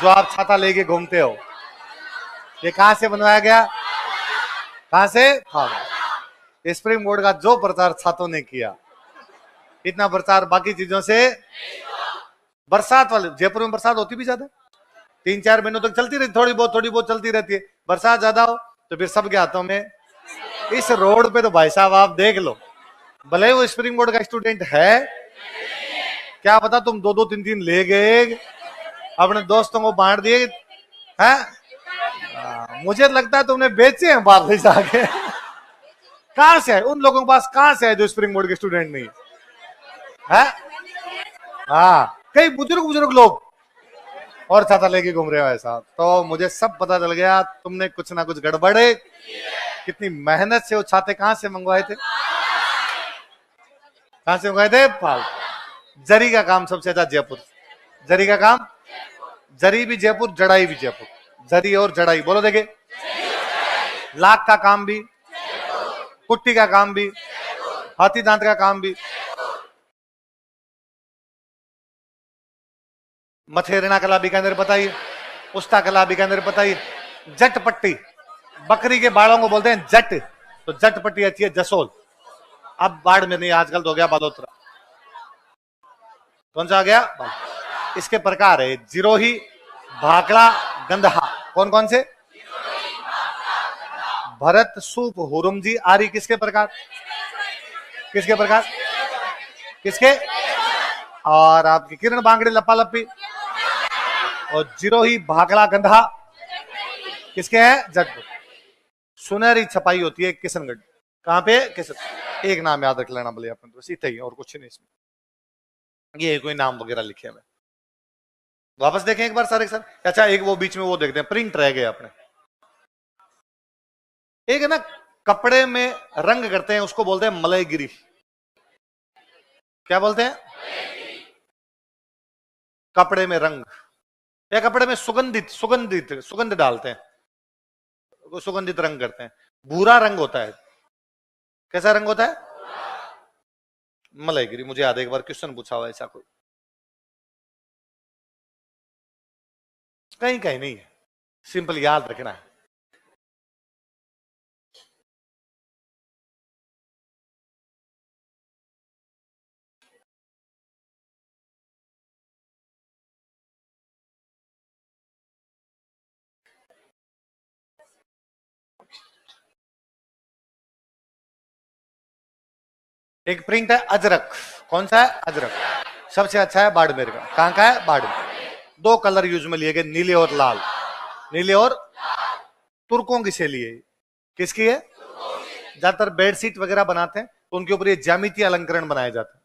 जो आप छाता लेके घूमते हो, ये कहां से बनवाया गया? कहां से? फालना। स्प्रिंग बोर्ड का जो प्रचार छातों ने किया, इतना प्रचार बाकी चीजों से। बरसात वाले, जयपुर में बरसात होती भी ज्यादा, 3-4 महीनों तक चलती रहती, थोड़ी बहुत चलती रहती है। बरसात ज्यादा हो तो फिर सबके हाथों में। इस रोड पे तो भाई साहब आप देख लो, भले वो स्प्रिंग बोर्ड का स्टूडेंट है, क्या पता तुम 2-2, 3-3 ले गए, अपने दोस्तों को बांट दिए हैं। मुझे लगता है तुमने बेचे हैं बाहर ले जाके। कहां से है उन लोगों के पास, कहां से है जो स्प्रिंग बोर्ड के स्टूडेंट नहीं है? हाँ, कई बुजुर्ग लोग और छाता लेके घूम रहे हो ऐसा। तो मुझे सब पता चल गया, तुमने कुछ ना कुछ गड़बड़ है। कितनी मेहनत से वो छाते कहां से मंगवाए थे? कहां से मंगवाए थे? पाल। जरी का काम सबसे अच्छा जयपुर, जरी का काम, जरी भी जयपुर, जड़ाई भी जयपुर। जरी और जड़ाई बोलो देखे। लाख का काम भी, कुट्टी का काम भी, हाथी दांत का काम भी, मथेरना कला बीकानेर बताइए, उस्ता कला बीकानेर बताइए। जट पट्टी, बकरी के बालों को बोलते हैं जट, तो जट पट्टी अच्छी है जसोल। अब बाढ़ में नहीं, आजकल तो हो गया बालोतरा। कौन सा आ गया? इसके प्रकार है जिरोही, भाकड़ा, गंधहा। कौन कौन से? भरत, सूप, हुरुमजी, आरी किसके प्रकार? किसके प्रकार? किसके? और आपकी किरण बांगड़ी, लपालपी, और जिरोही, भाकड़ा, गंधा किसके हैं? जटपुर। सुनहरी छपाई होती है किशनगढ़। कहां पे? किशन। एक नाम याद रख लेना बोले अपन, तो सीधा ही, और कुछ नहीं इसमें, ये कोई नाम वगैरह लिखे हुए। वापस देखें एक बार सारे सर। अच्छा एक वो बीच में वो देखते हैं, प्रिंट रह गए अपने। एक है ना कपड़े में रंग करते हैं, उसको बोलते हैं मलयगिरी। क्या बोलते हैं? कपड़े में रंग, या कपड़े में सुगंधित सुगंधित सुगंध डालते हैं, वो सुगंधित रंग करते हैं। भूरा रंग होता है, कैसा रंग होता है? मलयगिरी। मुझे याद है एक बार क्वेश्चन पूछा हुआ ऐसा कोई, कहीं कहीं नहीं है, सिंपल याद रखना है। एक प्रिंट है अजरक, कौन सा है? अजरक। सबसे अच्छा है बाड़मेर का। कहां का है? बाड़मेर। दो कलर यूज में लिए गए, नीले और लाल। नीले और तुर्कों किसे लिए? किसकी है? ज्यादातर बेडशीट वगैरह बनाते हैं तो उनके ऊपर ये ज्यामितीय अलंकरण बनाए जाते हैं।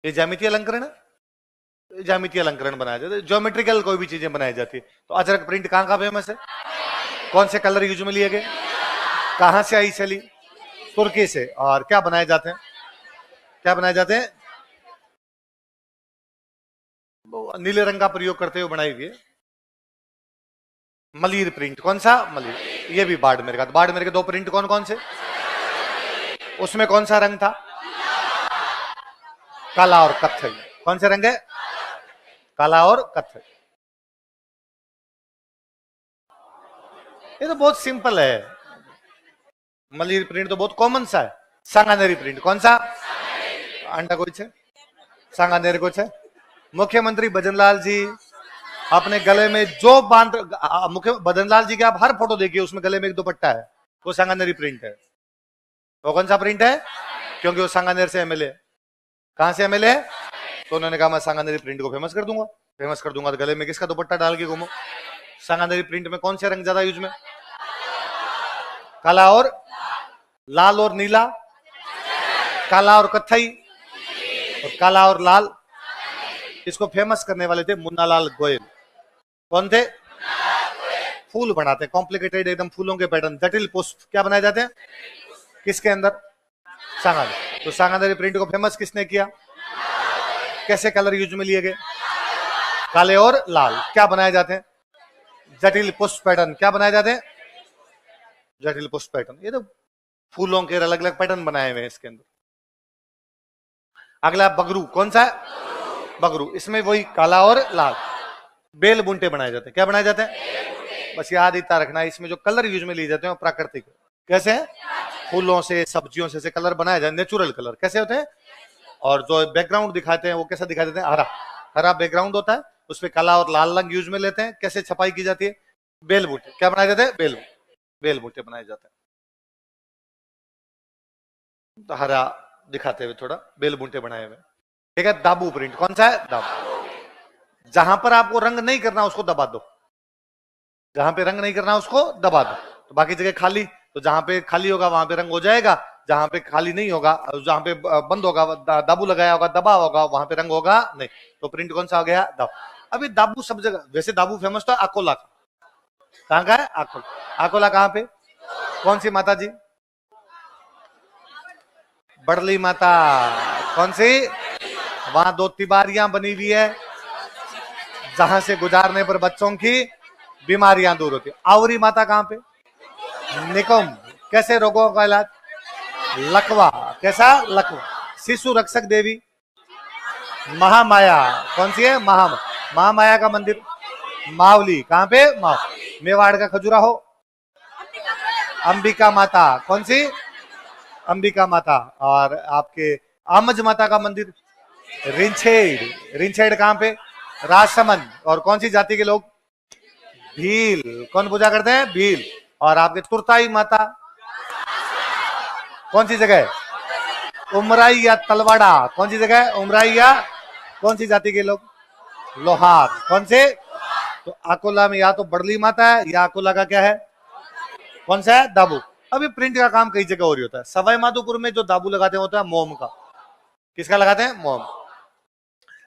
ये ज्यामितीय अलंकरण है, ज्यामितीय अलंकरण बनाया जाता है, ज्योमेट्रिकल कोई भी चीजें बनाई जाती है। तो अजरक प्रिंट कहां का फेमस है? कौन से कलर यूज में लिए गए? कहां से आई चली? तुर्की से। और क्या बनाए जाते हैं? क्या बनाए जाते हैं? नीले रंग का प्रयोग करते हुए बनाई हुई है। मलीर प्रिंट, कौन सा? मलीर। ये भी बाड़मेर का। बाड़मेर के दो प्रिंट कौन कौन से? उसमें कौन सा रंग था? काला और कत्थई। कौन से रंग है? काला और कत्थई। ये तो बहुत सिंपल है, मलीर प्रिंट तो बहुत कॉमन सा है। सांगानेरी प्रिंट, कौन सा? अंडा कोई छे? सांगानेर को छे। मुख्यमंत्री भजनलाल जी अपने गले में जो बांध, मुख्य भजनलाल जी के आप हर फोटो देखिए उसमें गले में एक दुपट्टा है, वो सांगानेरी प्रिंट है। वो कौन सा प्रिंट है? क्योंकि वो सांगानेर से एमएलए है। कहां से एमएलए है? तो उन्होंने कहा मैं सांगानेरी प्रिंट को फेमस कर दूंगा। फेमस कर दूंगा तो गले में किसका दुपट्टा डाल के घूमो। सांगानेरी प्रिंट में कौन से रंग ज्यादा यूज में? काला और लाल और नीला, काला और कत्थई, और काला और लाल। इसको फेमस करने वाले थे मुन्नालाल गोयल। कौन थे? फूल बनाते, कॉम्प्लिकेटेड एकदम फूलों के पैटर्न, जटिल पुष्प क्या बनाए जाते हैं? किसके अंदर? सांगानेर। तो सांगानेरी प्रिंट को फेमस किसने किया? कैसे कलर यूज में लिए गए? काले और लाल। क्या बनाए जाते हैं? जटिल पुष्प पैटर्न। क्या बनाए जाते हैं? जटिल पुष्प पैटर्न। ये तो फूलों के अलग अलग पैटर्न बनाए हुए हैं इसके अंदर। अगला बगरू, कौन सा है? बगरू। इसमें वही काला और लाल। बेल बुंटे बनाए जाते हैं। क्या बनाए जाते हैं? बस याद इतना रखना है, इसमें जो कलर यूज में लिए जाते हैं वो प्राकृतिक। कैसे है? फूलों से, सब्जियों से कलर बनाए जाते हैं, नेचुरल कलर। कैसे होते हैं? और जो बैकग्राउंड दिखाते हैं वो कैसा दिखाई देते हैं? हरा। हरा बैकग्राउंड होता है, उसमें काला और लाल रंग यूज में लेते हैं। कैसे छपाई की जाती है? बेल बूटे। क्या बनाए जाते हैं? बेल बूटे बनाए जाते हैं। तो हरा दिखाते हुए थोड़ा बेल बूटे बनाए हुए। ठीक है। दाबू प्रिंट, कौन सा है? दाबू। जहां पर आपको रंग नहीं करना उसको दबा दो, जहां पे रंग नहीं करना उसको दबा दो, तो बाकी जगह खाली। तो जहां पे खाली होगा वहां पे रंग हो जाएगा, जहां पे खाली नहीं होगा, जहां पे बंद होगा, दाबू लगाया होगा, दबा होगा, वहां पे रंग होगा नहीं। तो प्रिंट कौन सा हो गया? दाबू। अभी दाबू सब जगह, वैसे दाबू फेमस तो अकोला का। कहां का है? अकोला। अकोला कहां पे? कौन सी माता जी? बड़ली माता। कौन सी? वहां दो तिबारियां बनी हुई है, जहां से गुजारने पर बच्चों की बीमारियां दूर होती है। आवरी माता कहां पे? निकुंभ। कैसे रोगों का इलाज? लकवा। कैसा? लकवा। शिशु रक्षक देवी महामाया, कौन सी है? महामाया का मंदिर मावली। कहां पे? मेवाड़ का खजुराहो अंबिका माता। कौन सी? अंबिका माता। और आपके आमज माता का मंदिर रिंछेड़। रिंछेड़ कहां पे? राजसमंद। और कौन सी जाति के लोग? भील। कौन पूजा करते हैं? भील। और आपके तुरताई माता कौन सी जगह है? उमराई या तलवाड़ा। कौन सी जगह है? उमराई या कौन सी जाति के लोग? लोहार। कौन से? तो अकोला में या तो बड़ली माता है या अकोला का क्या है? कौन सा है? दाबू। अभी प्रिंट का काम कई जगह और ही होता है। सवाई माधोपुर में जो दाबू लगाते हैं होता है मोम का। किसका लगाते हैं? मोम।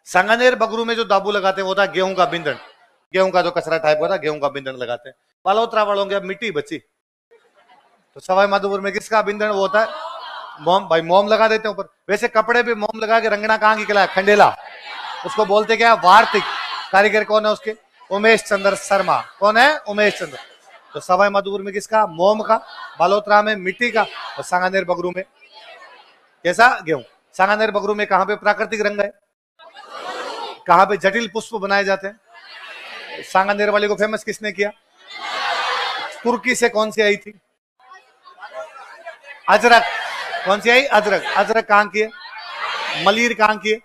सांगानेर बगरू में जो दाबू लगाते हैं होता है गेहूं का बिंदन। गेहूं का जो कचरा टाइप होता है, गेहूं का बिंदन लगाते हैं। बालोत्रा वालों के अब मिट्टी बची, तो सवाई माधोपुर में किसका बिंदन वो होता है? मोम, भाई मोम लगा देते हैं ऊपर। वैसे कपड़े पे मोम लगा के रंगना कहाँ की कला है? खंडेला। उसको बोलते क्या? वार्तिक। कारीगर कौन है उसके? उमेश चंद्र शर्मा। कौन है? उमेश चंद्र। तो सवाई माधोपुर में किसका? मोम का। बालोतरा में मिट्टी का। और सांगानेर बगरू में कैसा? गेहूं। सांगानेर बगरू में कहां पे प्राकृतिक रंग है? कहां पे जटिल पुष्प बनाए जाते हैं? सांगानेर वाले को फेमस किसने किया? तुर्की से कौन सी आई थी? अजरक। कौन सी आई? अजरक। अजरक कहां की है? मलिर कहां की है?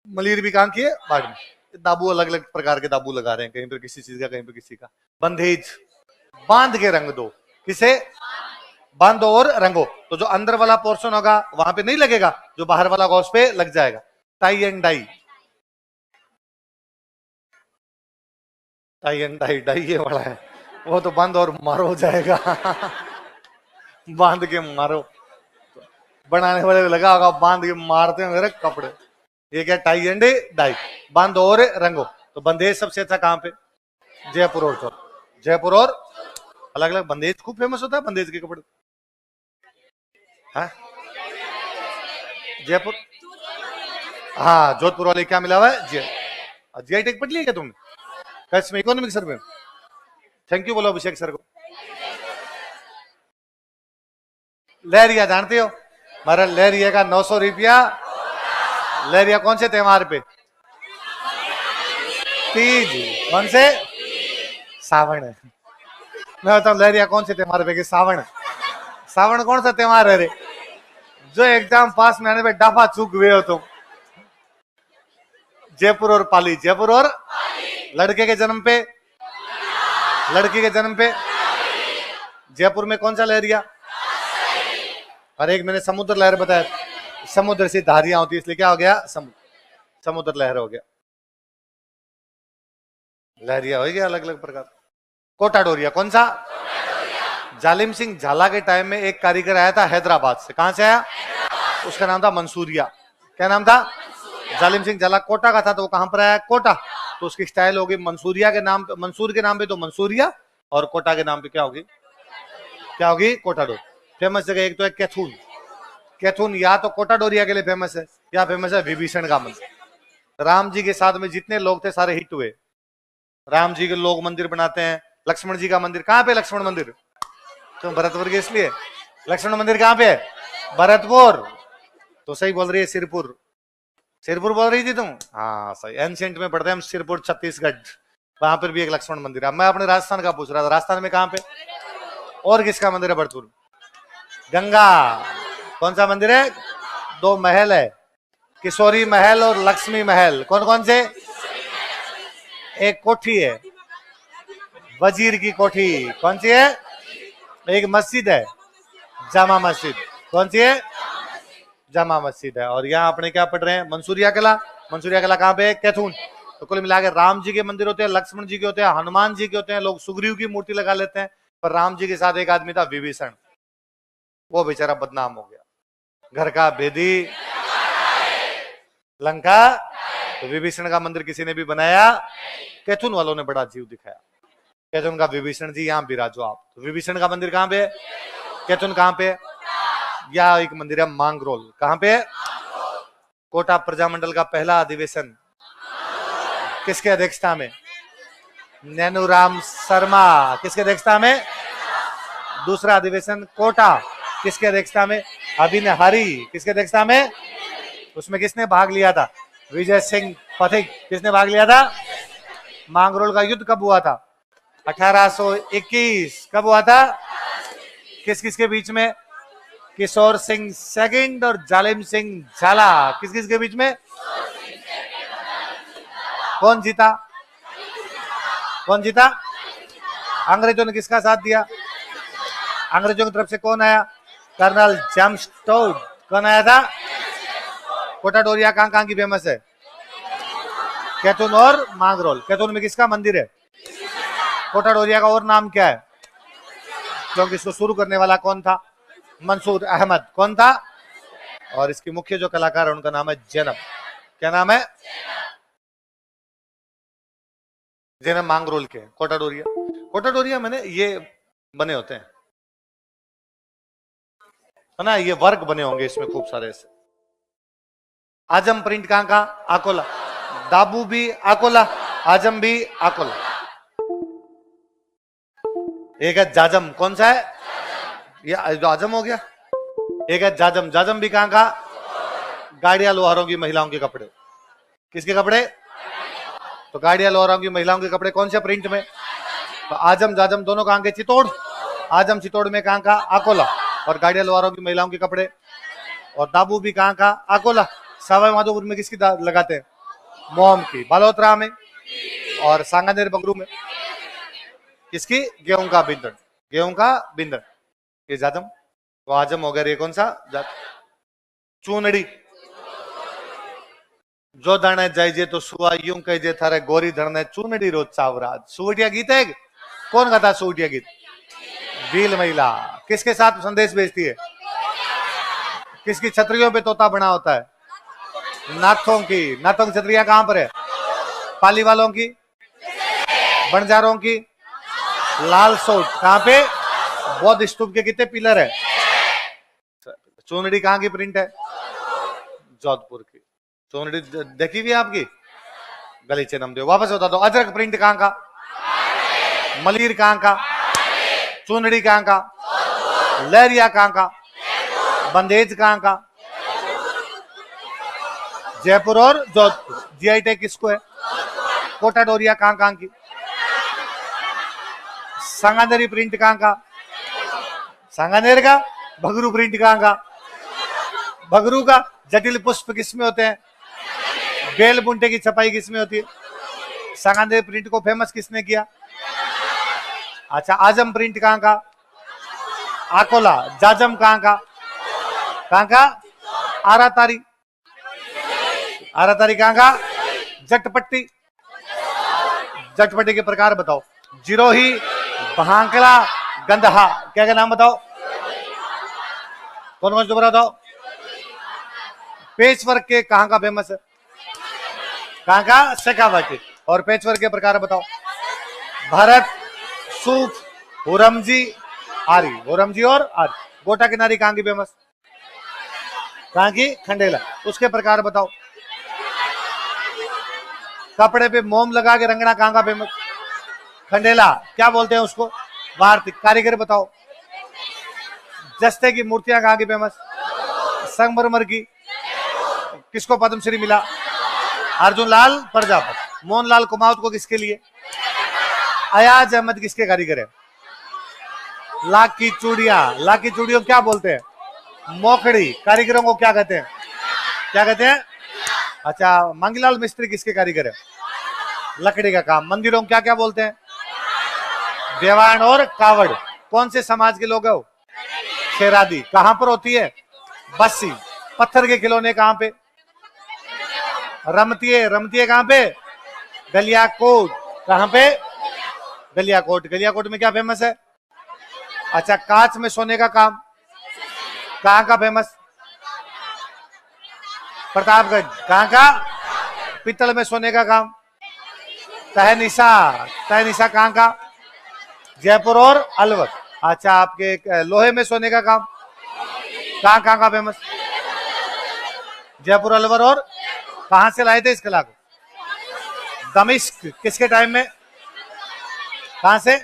मलिर भी कहां की है? बाड़मेर। दाबू अलग अलग प्रकार के दाबू लगा रहे हैं, कहीं पर किसी चीज का, कहीं पर किसी का। बंधेज, बांध के रंग दो। किसे? बांधो और रंगो। तो जो अंदर वाला पोर्शन होगा वहां पे नहीं लगेगा, जो बाहर वाला होगा उस पे लग जाएगा। Tie and dye. Tie and dye, dye ये वाला है, वो तो बंद और मारो हो जाएगा। बांध के मारो। बनाने वाले को लगा होगा बांध के मारते हैं मेरे कपड़े। ये क्या? Tie and dye. बांधो और रंगो। तो बंदेज सबसे अच्छा कहां पे? जयपुर और चौर। जयपुर और अलग अलग। बंदेज खूब फेमस होता है, बंदेज के कपड़े। हाँ जयपुर। हाँ जोधपुर वाले क्या मिला हुआ है? जीआई टैग पढ़ लिया क्या तुमने? कैसे में? इकोनॉमिक सर में। थैंक यू बोलो अभिषेक सर को। लहरिया जानते हो? हमारा लहरिया का 900 रुपया। लहरिया कौन से त्योहार पे? तीज। कौन से? सावन है। मैं बताऊं लहरिया कौन से त्योहार पे? सावन। सावन कौन सा त्योहार है रे? जो एग्जाम पास में आने पे डाफा चूक हुए हो तुम। जयपुर और पाली। जयपुर और लड़के के जन्म पे, लड़की के जन्म पे। जयपुर में कौन सा लहरिया? और एक मैंने समुद्र लहर बताया, समुद्र से धारियां होती है, इसलिए क्या हो गया? समुद्र। समुद्र लहर हो गया। लहरिया हो गया अलग अलग प्रकार। कोटा डोरिया कौन सा? जालिम सिंह झाला के टाइम में एक कारीगर आया था हैदराबाद से। कहां से आया? उसका नाम था मंसूरिया। क्या नाम था? जालिम सिंह झाला कोटा का था, तो वो कहां पर आया? कोटा। तो उसकी स्टाइल होगी मंसूरिया के नाम पे, मंसूर के नाम पे तो मंसूरिया, और कोटा के नाम पे क्या होगी? क्या होगी? कोटा डोर। फेमस जगह एक तो है कैथून। कैथून या तो कोटा डोरिया के लिए फेमस है, या फेमस है विभीषण का मंदिर। राम जी के साथ में जितने लोग थे सारे हिट हुए। राम जी के लोग मंदिर बनाते हैं। लक्ष्मण जी का मंदिर कहां पे? लक्ष्मण मंदिर तो भरतपुर के, इसलिए लक्ष्मण मंदिर कहां पे है? भरतपुर। तो सही बोल रही है, सिरपुर। सिरपुर बोल रही थी तुम? हाँ सही। एंशिएंट में पढ़ते हैं हम सिरपुर छत्तीसगढ़, वहां पर भी एक लक्ष्मण मंदिर है। मैं अपने राजस्थान का पूछ रहा था, राजस्थान में कहां पे? और किसका मंदिर है भरतपुर? गंगा। कौन सा मंदिर है? दो महल है, किशोरी महल और लक्ष्मी महल। कौन कौन से? एक कोठी है, वजीर की कोठी। कौन सी है? एक मस्जिद है, जामा मस्जिद। कौन सी है? जामा मस्जिद है। और यहाँ अपने क्या पढ़ रहे हैं? मंसूरिया किला। मंसूरिया किला कहाँ पे है? कैथून। तो कुल मिला के राम जी के मंदिर होते हैं, लक्ष्मण जी के होते हैं, हनुमान जी के होते हैं। लोग सुग्रीव की मूर्ति लगा लेते हैं, पर राम जी के साथ एक आदमी था विभीषण, वो बेचारा बदनाम हो गया। घर का भेदी लंका। तो विभीषण का मंदिर किसी ने भी बनाया? कैथून वालों ने बड़ा जीव दिखाया। कैथून का विभीषण जी यहाँ विराजो आप। तो विभीषण का मंदिर कहाँ पे? कैथून कहाँ पे? या एक मंदिर है मांगरोल। कहाँ पे? कोटा प्रजामंडल का पहला अधिवेशन किसके अध्यक्षता में? नैनूराम शर्मा। किसके अध्यक्षता में? दूसरा अधिवेशन कोटा किसके अध्यक्षता में? अभिनय हरि। किसके अध्यक्षता में? उसमें किसने भाग लिया था? विजय सिंह पथिक। किसने भाग लिया था? मांगरोल का युद्ध कब हुआ था? 1821। कब हुआ था? किस किस के बीच में? किशोर सिंह सेकंड और जालिम सिंह झाला। किस किस के बीच में? कौन जीता? कौन जीता? अंग्रेजों ने किसका साथ दिया? अंग्रेजों की तरफ से कौन आया? Colonel James Tod. कौन आया था? कोटा डोरिया कहां कहां की फेमस है? कैथून और मांगरोल। कैथून में किसका मंदिर है? कोटा डोरिया का और नाम क्या है? क्योंकि इसको शुरू करने वाला कौन था? मंसूर अहमद। कौन था? और इसकी मुख्य जो कलाकार है उनका नाम है जैनब। क्या नाम है? जैनब मांगरोल के। कोटा डोरिया, कोटा डोरिया मैंने ये बने होते हैं, है ना, ये वर्ग बने होंगे इसमें खूब सारे ऐसे। आजम प्रिंट कहां का? अकोला। दाबू भी अकोला, आजम भी अकोला। एक है जाजम, कौन सा है? ये जो आजम हो गया। एक है जाजम, जाजम भी कहां का? गाड़ियां लोहारों की, महिलाओं के कपड़े। किसके कपड़े? तो गाड़ियां लोहारों की, महिलाओं के कपड़े कौन से प्रिंट में? तो आजम जाजम दोनों कहां के? चित्तौड़। आजम चित्तौड़ में कहां का? अकोला। और गाड़ियां लोहारों की, महिलाओं के कपड़े। और दाबू भी कहां का? अकोला। सवाई माधोपुर में किसकी लगाते हैं? मोम की। बालोतरा में और सांगानेर बगरू में किसकी? गेहूं का बिंदड़। गेहूं का बिंदड़ ये जाजम। तो आजम हो गया। ये कौन सा? चूनड़ी। जो धरने जाइजे तो सुआ यूं कहिजे थारे गोरी धरने चूनड़ी रोज चावराज। सुवटिया गीत है। कौन गाता सुवटिया गीत? भील महिला। किसके साथ संदेश भेजती है? किसकी छतरियों पे तोता बना होता है? नाथों की। नाथों की छतरियां कहां पर है? पाली वालों की, बंजारों की। लाल सोट कहां पे? बौद्ध स्तूप के कितने पिलर है? चूनड़ी कहां की प्रिंट है? जोधपुर की। चूनड़ी देखी हुई आपकी? गलीचे नमदेव। वापस बता दो, अजरक प्रिंट कहां का? मलिर कहां का? चूनड़ी कहां का? लहरिया कहां का? बंदेज कहां का? जयपुर और जोधपुर। जीआई टैग किसको है? कोटा डोरिया कहां कहां की? सांगानेरी प्रिंट कहां का? सांगानेर का। भगरू प्रिंट कहां का? भगरू का। जटिल पुष्प किसमें होते हैं? बेल बुंटे की छपाई किसमें होती है? सांगानेर प्रिंट को फेमस किसने किया? अच्छा, आजम प्रिंट कहां का? अकोला। जाजम कहां का? कहां का? आरातारी। आरातारी कहां का? जटपट्टी। जटपट्टी के प्रकार बताओ। जिरोही, भांकड़ा, गंधहा। क्या क्या नाम बताओ? कौन कौन से बताओ? पेच वर्क के कहां का फेमस है? कहां का? शेखावाटी। और पेच वर्क के प्रकार बताओ। भरत, सूफ, हुरमजी, आरी। हुरमजी और आरी। गोटा किनारी कहां की फेमस? कहां की? खंडेला। उसके प्रकार बताओ। कपड़े पे मोम लगा के रंगना कहां का फेमस? खंडेला। क्या बोलते हैं उसको? वार्तिक। कारीगर बताओ। जस्ते की मूर्तियां कहां की फेमस? संगमरमर की। किसको पद्मश्री मिला? अर्जुन लाल प्रजापति। मोहनलाल कुमावत को किसके लिए? अयाज अहमद किसके कारीगर है? लाख की चूड़ियां। लाख की चूड़ियों क्या बोलते हैं? मोखड़ी। कारीगरों को क्या कहते हैं? क्या कहते हैं? अच्छा, मंगीलाल मिस्त्री किसके कारीगर है? लकड़ी का काम। मंदिरों क्या क्या बोलते हैं? देवान और कावड़। कौन से समाज के लोग है वो? शेरादी। कहां पर होती है? बस्सी। पत्थर के खिलौने कहां पे? रमतिये। रमतिये कहां पे? गलियाकोट। कहां पे? गलियाकोट। गलियाकोट में क्या फेमस है? अच्छा, कांच में सोने का काम कहां का फेमस? प्रतापगढ़। कहां का? पित्तल में सोने का काम तहनीसा। तहनीसा कहां का? जयपुर और अलवर। अच्छा, आपके लोहे में सोने का काम कहां कहां का फेमस? जयपुर, अलवर। और कहां से लाए थे इस कला को? दमिश्क। किसके टाइम में? कहां से?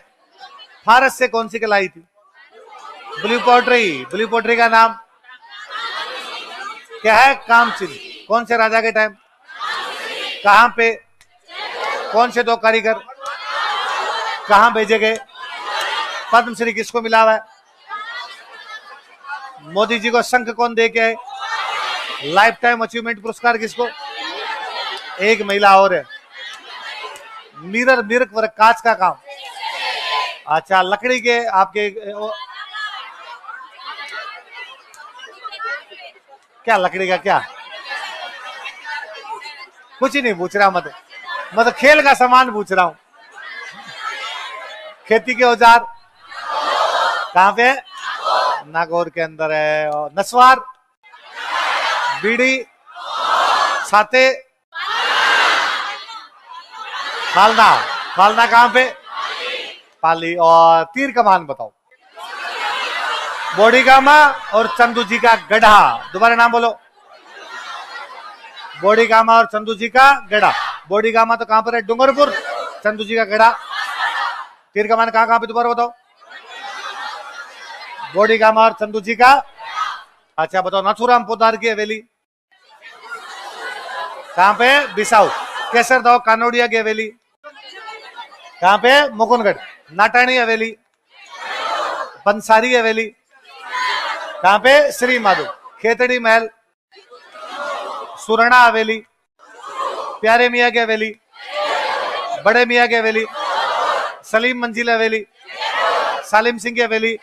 फारस से। कौन सी कला आई थी? Blue pottery. ब्लू पोट्री का नाम क्या है? कामचिन। कौन से राजा के टाइम? कहां पे? कौन से दो कारीगर? कहां भेजे गए? पद्मश्री किसको मिला हुआ है? मोदी जी को शंख कौन दे के आए? लाइफ टाइम अचीवमेंट पुरस्कार किसको? एक महिला और है। मिरर, मिरर वर्क, कांच का काम। अच्छा, लकड़ी के आपके क्या? लकड़ी का क्या? कुछ ही नहीं पूछ रहा। मतलब खेल का सामान पूछ रहा हूं। खेती के औजार कहां पे? नागौर के अंदर है। और नस्वार, बीड़ी, छाते, फालना। फालना कहां पे? पाली। और तीर कमान बताओ। बोडीगामा और चंदू जी का गढ़ा। दोबारा नाम बोलो। बोडीगामा और चंदू जी का गढ़ा। बोडीगामा तो कहां पर है? डूंगरपुर। चंदू जी का गढ़ा तीर कमान कहां पे? दोबारा बताओ। बोडीगामा और चंदू जी का। अच्छा बताओ, नाथुराम पोदार की हवेली कहां पे? बिसाऊ। केसर दाव कानोडिया की हवेली कहां पे? मुकुंदगढ़। नाटाणी हवेली, पंसारी हवेली कहां पे? श्री माधो। खेतड़ी महल, सुरणा हवेली, प्यारे मियाँ की हवेली, बड़े मियाँ की हवेली, सलीम मंजिल हवेली, सालिम सिंह की हवेली,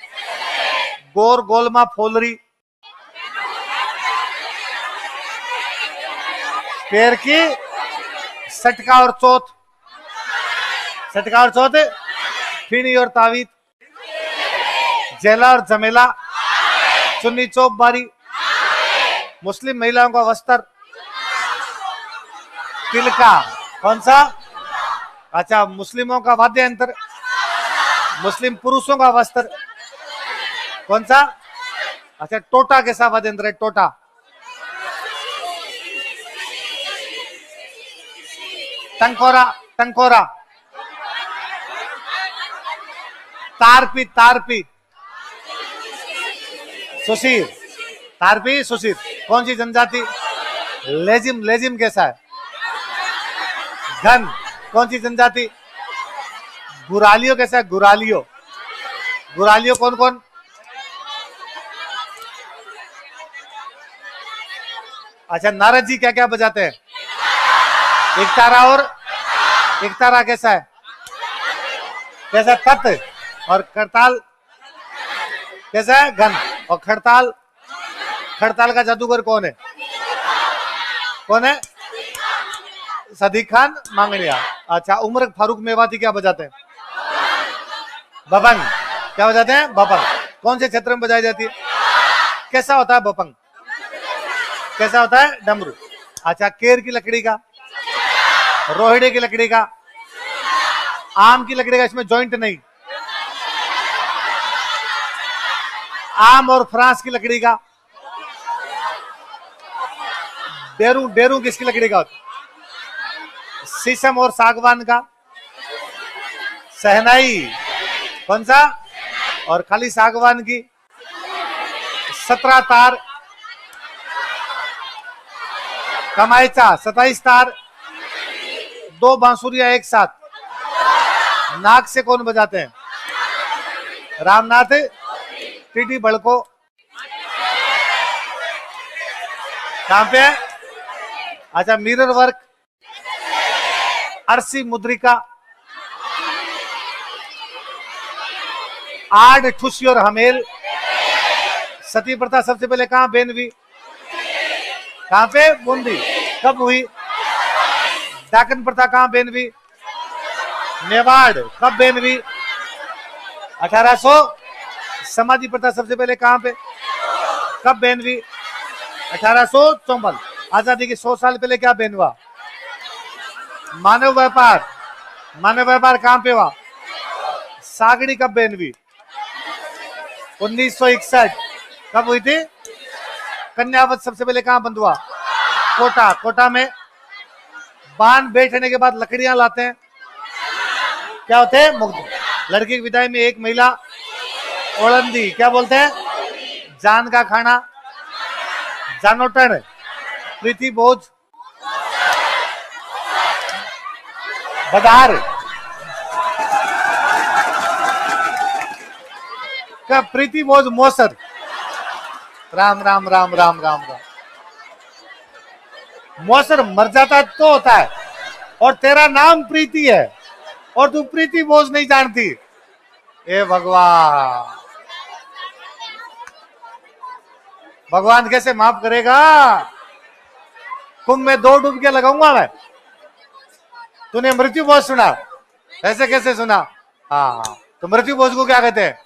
गोर गोलमा फोलरी, पैर की सटका और चौथ, सटका और चौथ, फीनी और तावीत, जेला और जमेला, चुन्नी चौक बारी, मुस्लिम महिलाओं का वस्त्र, तिलका। कौन सा? अच्छा, मुस्लिमों का वाद्य यंत्र, मुस्लिम पुरुषों का वस्त्र कौन सा? अच्छा, टोटा कैसा वाद्य यंत्र है? टोटा। टंकोरा, टंकोरा। तारपी, तारपी, सुशीर, तारपी सुशीर। कौन सी जनजाति? लेजिम, लेजिम कैसा है? घन। कौन सी जनजाति? गुरालियो कैसा है? गुरालियो, गुरालियो कौन कौन? अच्छा, नारद जी क्या क्या बजाते हैं? एक तारा और एक तारा कैसा है? कैसा? तत्। और करताल कैसा है? घन। और खड़ताल, खड़ताल का जादूगर कौन है? कौन है? सदीक खान मांगड़िया। अच्छा, उमर फारूक मेवाती क्या बजाते हैं? बपंग। क्या बजाते हैं? बपंग। कौन से क्षेत्र में बजाई जाती है? कैसा होता है बपंग? कैसा होता है? डमरू। अच्छा, केर की लकड़ी का, रोहिड़े की लकड़ी का, आम की लकड़ी का, इसमें जॉइंट नहीं, आम और फ्रांस की लकड़ी का, डेरू, डेरू किसकी लकड़ी का होता है? शीशम और सागवान का, सहनाई कौन सा? और खाली सागवान की, 17 तार, कमाईचा 27 तार, 2 बांसुरियां एक साथ। नाक से कौन बजाते हैं? रामनाथ टीटी बड़को कहां पे है? अच्छा, मिरर वर्क, अरसी मुद्रिका, आड़ ठुसी और हमेल। सती प्रथा सबसे पहले कहां बेन हुई? कहां पे? बूंदी। कब हुई? डाकन प्रथा कहां बेन हुई? मेवाड़। कब बेन हुई? 1800। समाधि प्रथा सबसे पहले कहां पे? कब बैन हुई? 1854। आजादी के 100 साल पहले क्या बैन हुआ? मानव व्यापार। मानव व्यापार कहां पे हुआ? सागड़ी कब बैन हुई? 1961। कब हुई थी? कन्यावत सबसे पहले कहां बंद हुआ? कोटा। कोटा में बांध बैठने के बाद लकड़ियां लाते हैं, क्या होते हैं? मुग्ध। लड़की की विदाई में एक महिला ओलंदी, क्या बोलते हैं? जान का खाना, जानोटन, प्रीति बोझ, बदार का, प्रीति बोझ मौसर। राम राम राम राम राम राम। मौसर मर जाता तो होता है, और तेरा नाम प्रीति है और तू प्रीति बोझ नहीं जानती। ए भगवान, भगवान कैसे माफ करेगा? कुंभ में 2 डुबकियां लगाऊंगा मैं। तूने मृत्यु भोज सुना? ऐसे कैसे सुना? हाँ, तो मृत्यु भोज को क्या कहते हैं?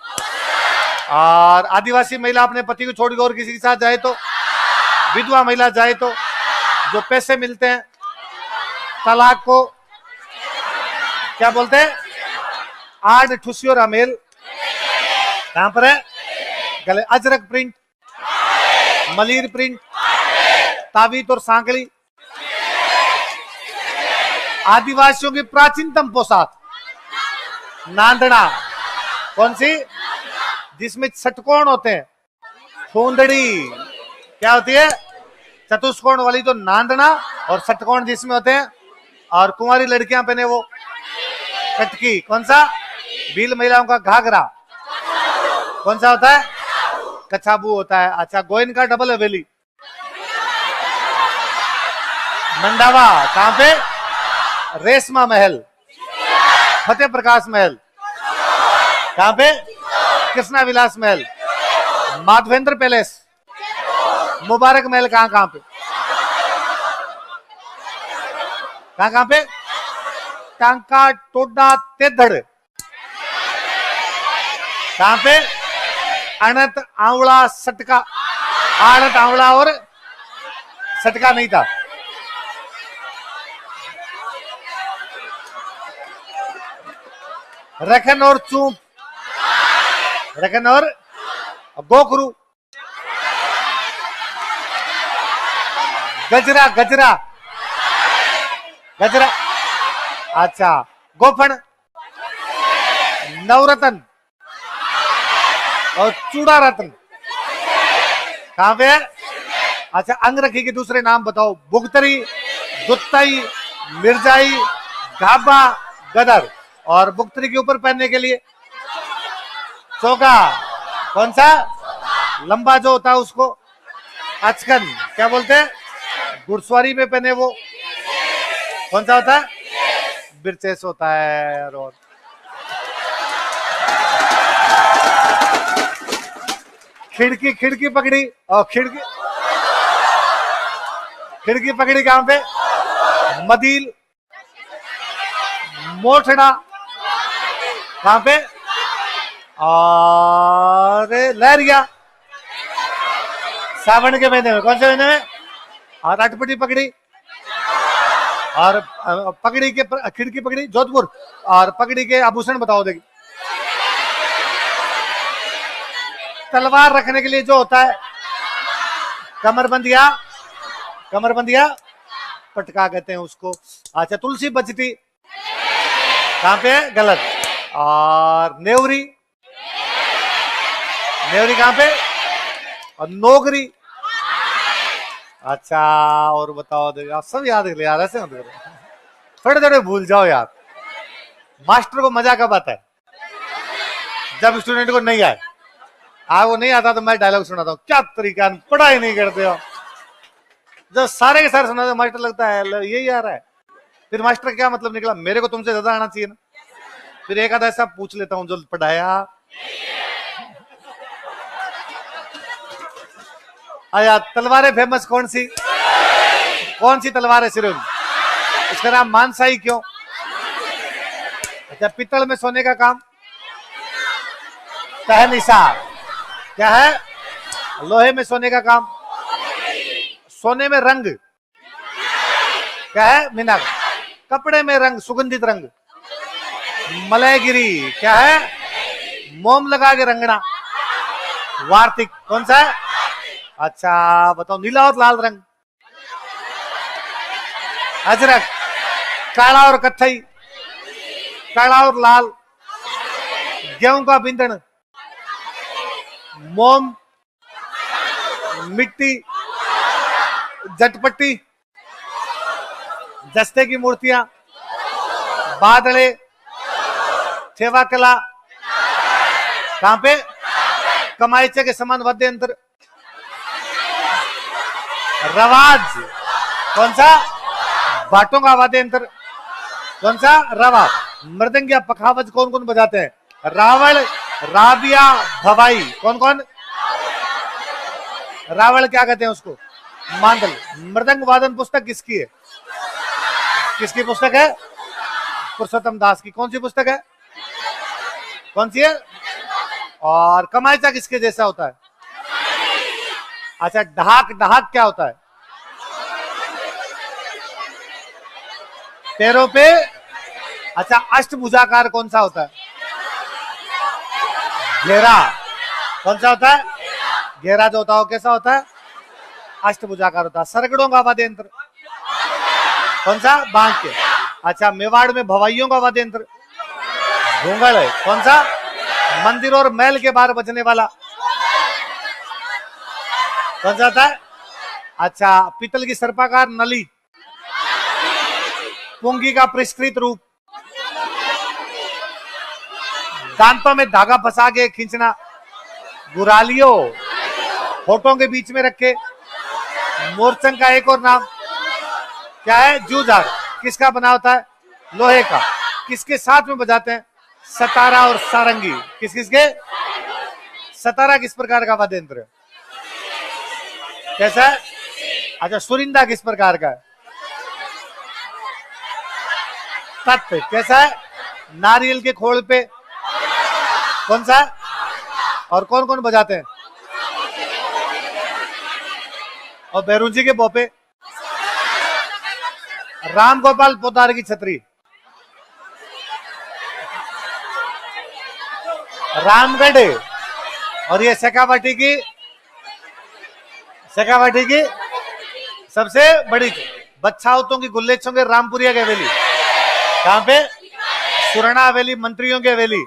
और आदिवासी महिला अपने पति को छोड़कर और किसी के साथ जाए तो, विधवा महिला जाए तो, जो पैसे मिलते हैं तलाक को क्या बोलते हैं? आड़ ठुसी और अमेल। कहां पर है? गले अजरक प्रिंट, मलीर प्रिंट, ताबीत और सांकली, आदिवासियों की प्राचीनतम पोशाक नांदड़ा, कौन सी, जिसमें षटकोण होते हैं, फूंदड़ी, क्या होती है, चतुष्कोण वाली तो नांदना, और षटकोण जिसमें होते हैं, और कुंवारी लड़कियां पहने वो कटकी, कौन सा, भील महिलाओं का घाघरा, कौन सा होता है, कछाबू होता है। अच्छा, गोइन का डबल हवेली, मंडावा, कहां पे, रेशमा महल, फतेह प्रकाश महल, कहां पे, कृष्णा विलास महल, माधवेंद्र पैलेस, मुबारक महल, कहां कहां पे, कहां कहां पे, टांका, टोडा, तेधड़, कहां पे, अनंत, आंवला, सटका, आनत, आंवला और सटका नहीं था। रखन और चूप, रखन और गोखरू, गजरा, गजरा, गजरा, अच्छा, गोफन, नवरत्न और चूड़ा रत्न, कहां पे है, अच्छा, अंगरखी के दूसरे नाम बताओ, भुगतरी, दुत्तई, मिर्जाई, घाबा, गदर, और भुगतरी के ऊपर पहनने के लिए चौका, कौन सा, लंबा जो होता है उसको, अचकन, क्या बोलते हैं, घुड़सवारी में पहने वो, कौन सा होता है, बिरचेस होता है। और खिड़की, खिड़की पकड़ी, और खिड़की, खिड़की पकड़ी कहां पे, मदील, मोठड़ा, कहां पे, और लहरिया, सावन के महीने में, कौन से महीने में, और अटपटी पकड़ी, और पगड़ी के, खिड़की पकड़ी जोधपुर, और पगड़ी के आभूषण बताओ। देखिए, तलवार रखने के लिए जो होता है, कमरबंदिया, कमरबंदिया, पटका कहते हैं उसको। अच्छा, तुलसी बचती, कहां पे है, गलत, और नेवरी, नेवरी कहां पे, और नौकरी, अच्छा, और बताओ, देखिए आप सब याद कर यार, ऐसे मत करो, थोड़े थोड़े भूल जाओ यार। मास्टर को मजा कब आता है, जब स्टूडेंट को नहीं आए, वो नहीं आता तो मैं डायलॉग सुनाता हूँ, क्या तरीका, पढ़ाई नहीं करते हो, जब सारे के सारे सुना मास्टर लगता है यही आ रहा है, फिर मास्टर क्या मतलब निकला, मेरे को तुमसे ज्यादा आना चाहिए ना, फिर एक आधा ऐसा पूछ लेता हूँ जो पढ़ाया। आया, तलवारें फेमस कौन सी, कौन सी तलवार है सिर्फ, इसका नाम मानसाई क्यों। अच्छा, पित्तल में सोने का काम, तहनिसा, क्या है, लोहे में सोने का काम, सोने में रंग, क्या है, मीनाक, कपड़े में रंग, सुगंधित रंग, मलयगिरी, क्या है, मोम लगा के रंगना, वार्तिक, कौन सा है, अच्छा बताओ, नीला और लाल रंग, अजरक, काला और कत्थई, काला और लाल, गेहूं का बिंदन, मोम, मिट्टी, जटपट्टी, जस्ते की मूर्तियां, बादले, सेवा कला, कहां पे, कमाईचे के समान वाद्य यंत्र, रवाज, कौन सा, भाटों का वाद्य यंत्र, कौन सा, रवा, मृदंग या पखावज कौन कौन बजाते हैं, रावल, राबिया, भवाई, कौन कौन, रावल क्या कहते हैं उसको, मांदल। मृदंग वादन पुस्तक किसकी है, किसकी पुस्तक है, पुरुषोत्तम दास की। कौन सी पुस्तक है, कौन सी है, और कमाईचा किसके जैसा होता है, अच्छा, ढाक, ढाक क्या होता है, पैरों पे, अच्छा, अष्टभुजाकार कौन सा होता है, घेरा, कौन सा होता है? घेरा जो होता है कैसा होता है? अष्टभुजाकार होता है। सरगड़ों का वाद्य यंत्र कौन सा? बांग के। अच्छा, मेवाड़ में भवाइयों का वाद्य यंत्र घूंगड़ है, कौन सा? मंदिर और महल के बाहर बजने वाला कौन सा होता है? अच्छा, पीतल की सर्पाकार नली, पुंगी का परिष्कृत रूप, दांतों में धागा फंसा के खींचना, गुरालियो, होठों के बीच में रखे, मोरचंग का एक और नाम क्या है? जूझार। किसका बना होता है? लोहे का। किसके साथ में बजाते हैं? सतारा और सारंगी। किस किसके? सतारा किस प्रकार का वाद्य यंत्र है? कैसा है? अच्छा, सुरिंदा किस प्रकार का है? तत्व कैसा है? नारियल के खोल पे कौन सा है? और कौन कौन बजाते हैं? और बैरुंजी के बोपे? राम गोपाल पोदार की छतरी, रामगढ़। और ये शेखावाटी की सबसे बड़ी बच्चाओं की गुल्लेच्छों के रामपुरिया की हवेली कहां पे? सुरना हवेली, मंत्रियों की हवेली,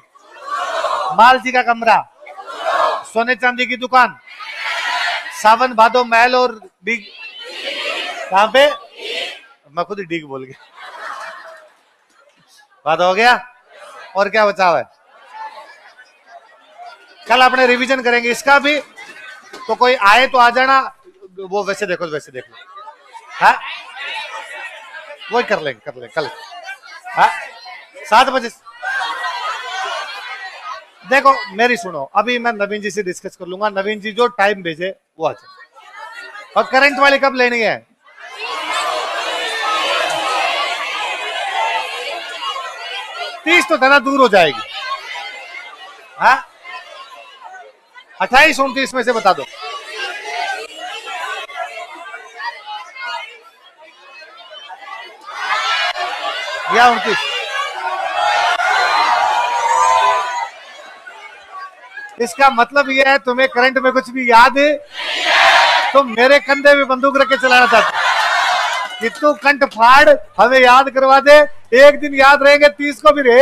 मालजी का कमरा, सोने चांदी की दुकान, सावन भादो महल और डीग कहां पे? मैं खुद ही डीग बोल गया। बात हो गया। और क्या बचा हुआ है? कल अपने रिवीजन करेंगे इसका भी, तो कोई आए तो आ जाना। वो वैसे देखो, वैसे देख लो, हाँ वही कर लेंगे कल, हाँ 7 बजे। देखो मेरी सुनो, अभी मैं नवीन जी से डिस्कस कर लूंगा। नवीन जी जो टाइम भेजे वो आ जाए। और करंट वाली कब लेनी है? तीस तो धना दूर हो जाएगी। हाँ 28 29 में से बता दो। या 29? इसका मतलब यह है तुम्हें करंट में कुछ भी याद है? तुम मेरे कंधे में बंदूक रख के चलाना चाहते कि तू कंठ फाड़ हमें याद करवा दे। एक दिन याद रहेंगे 30 को भी रे।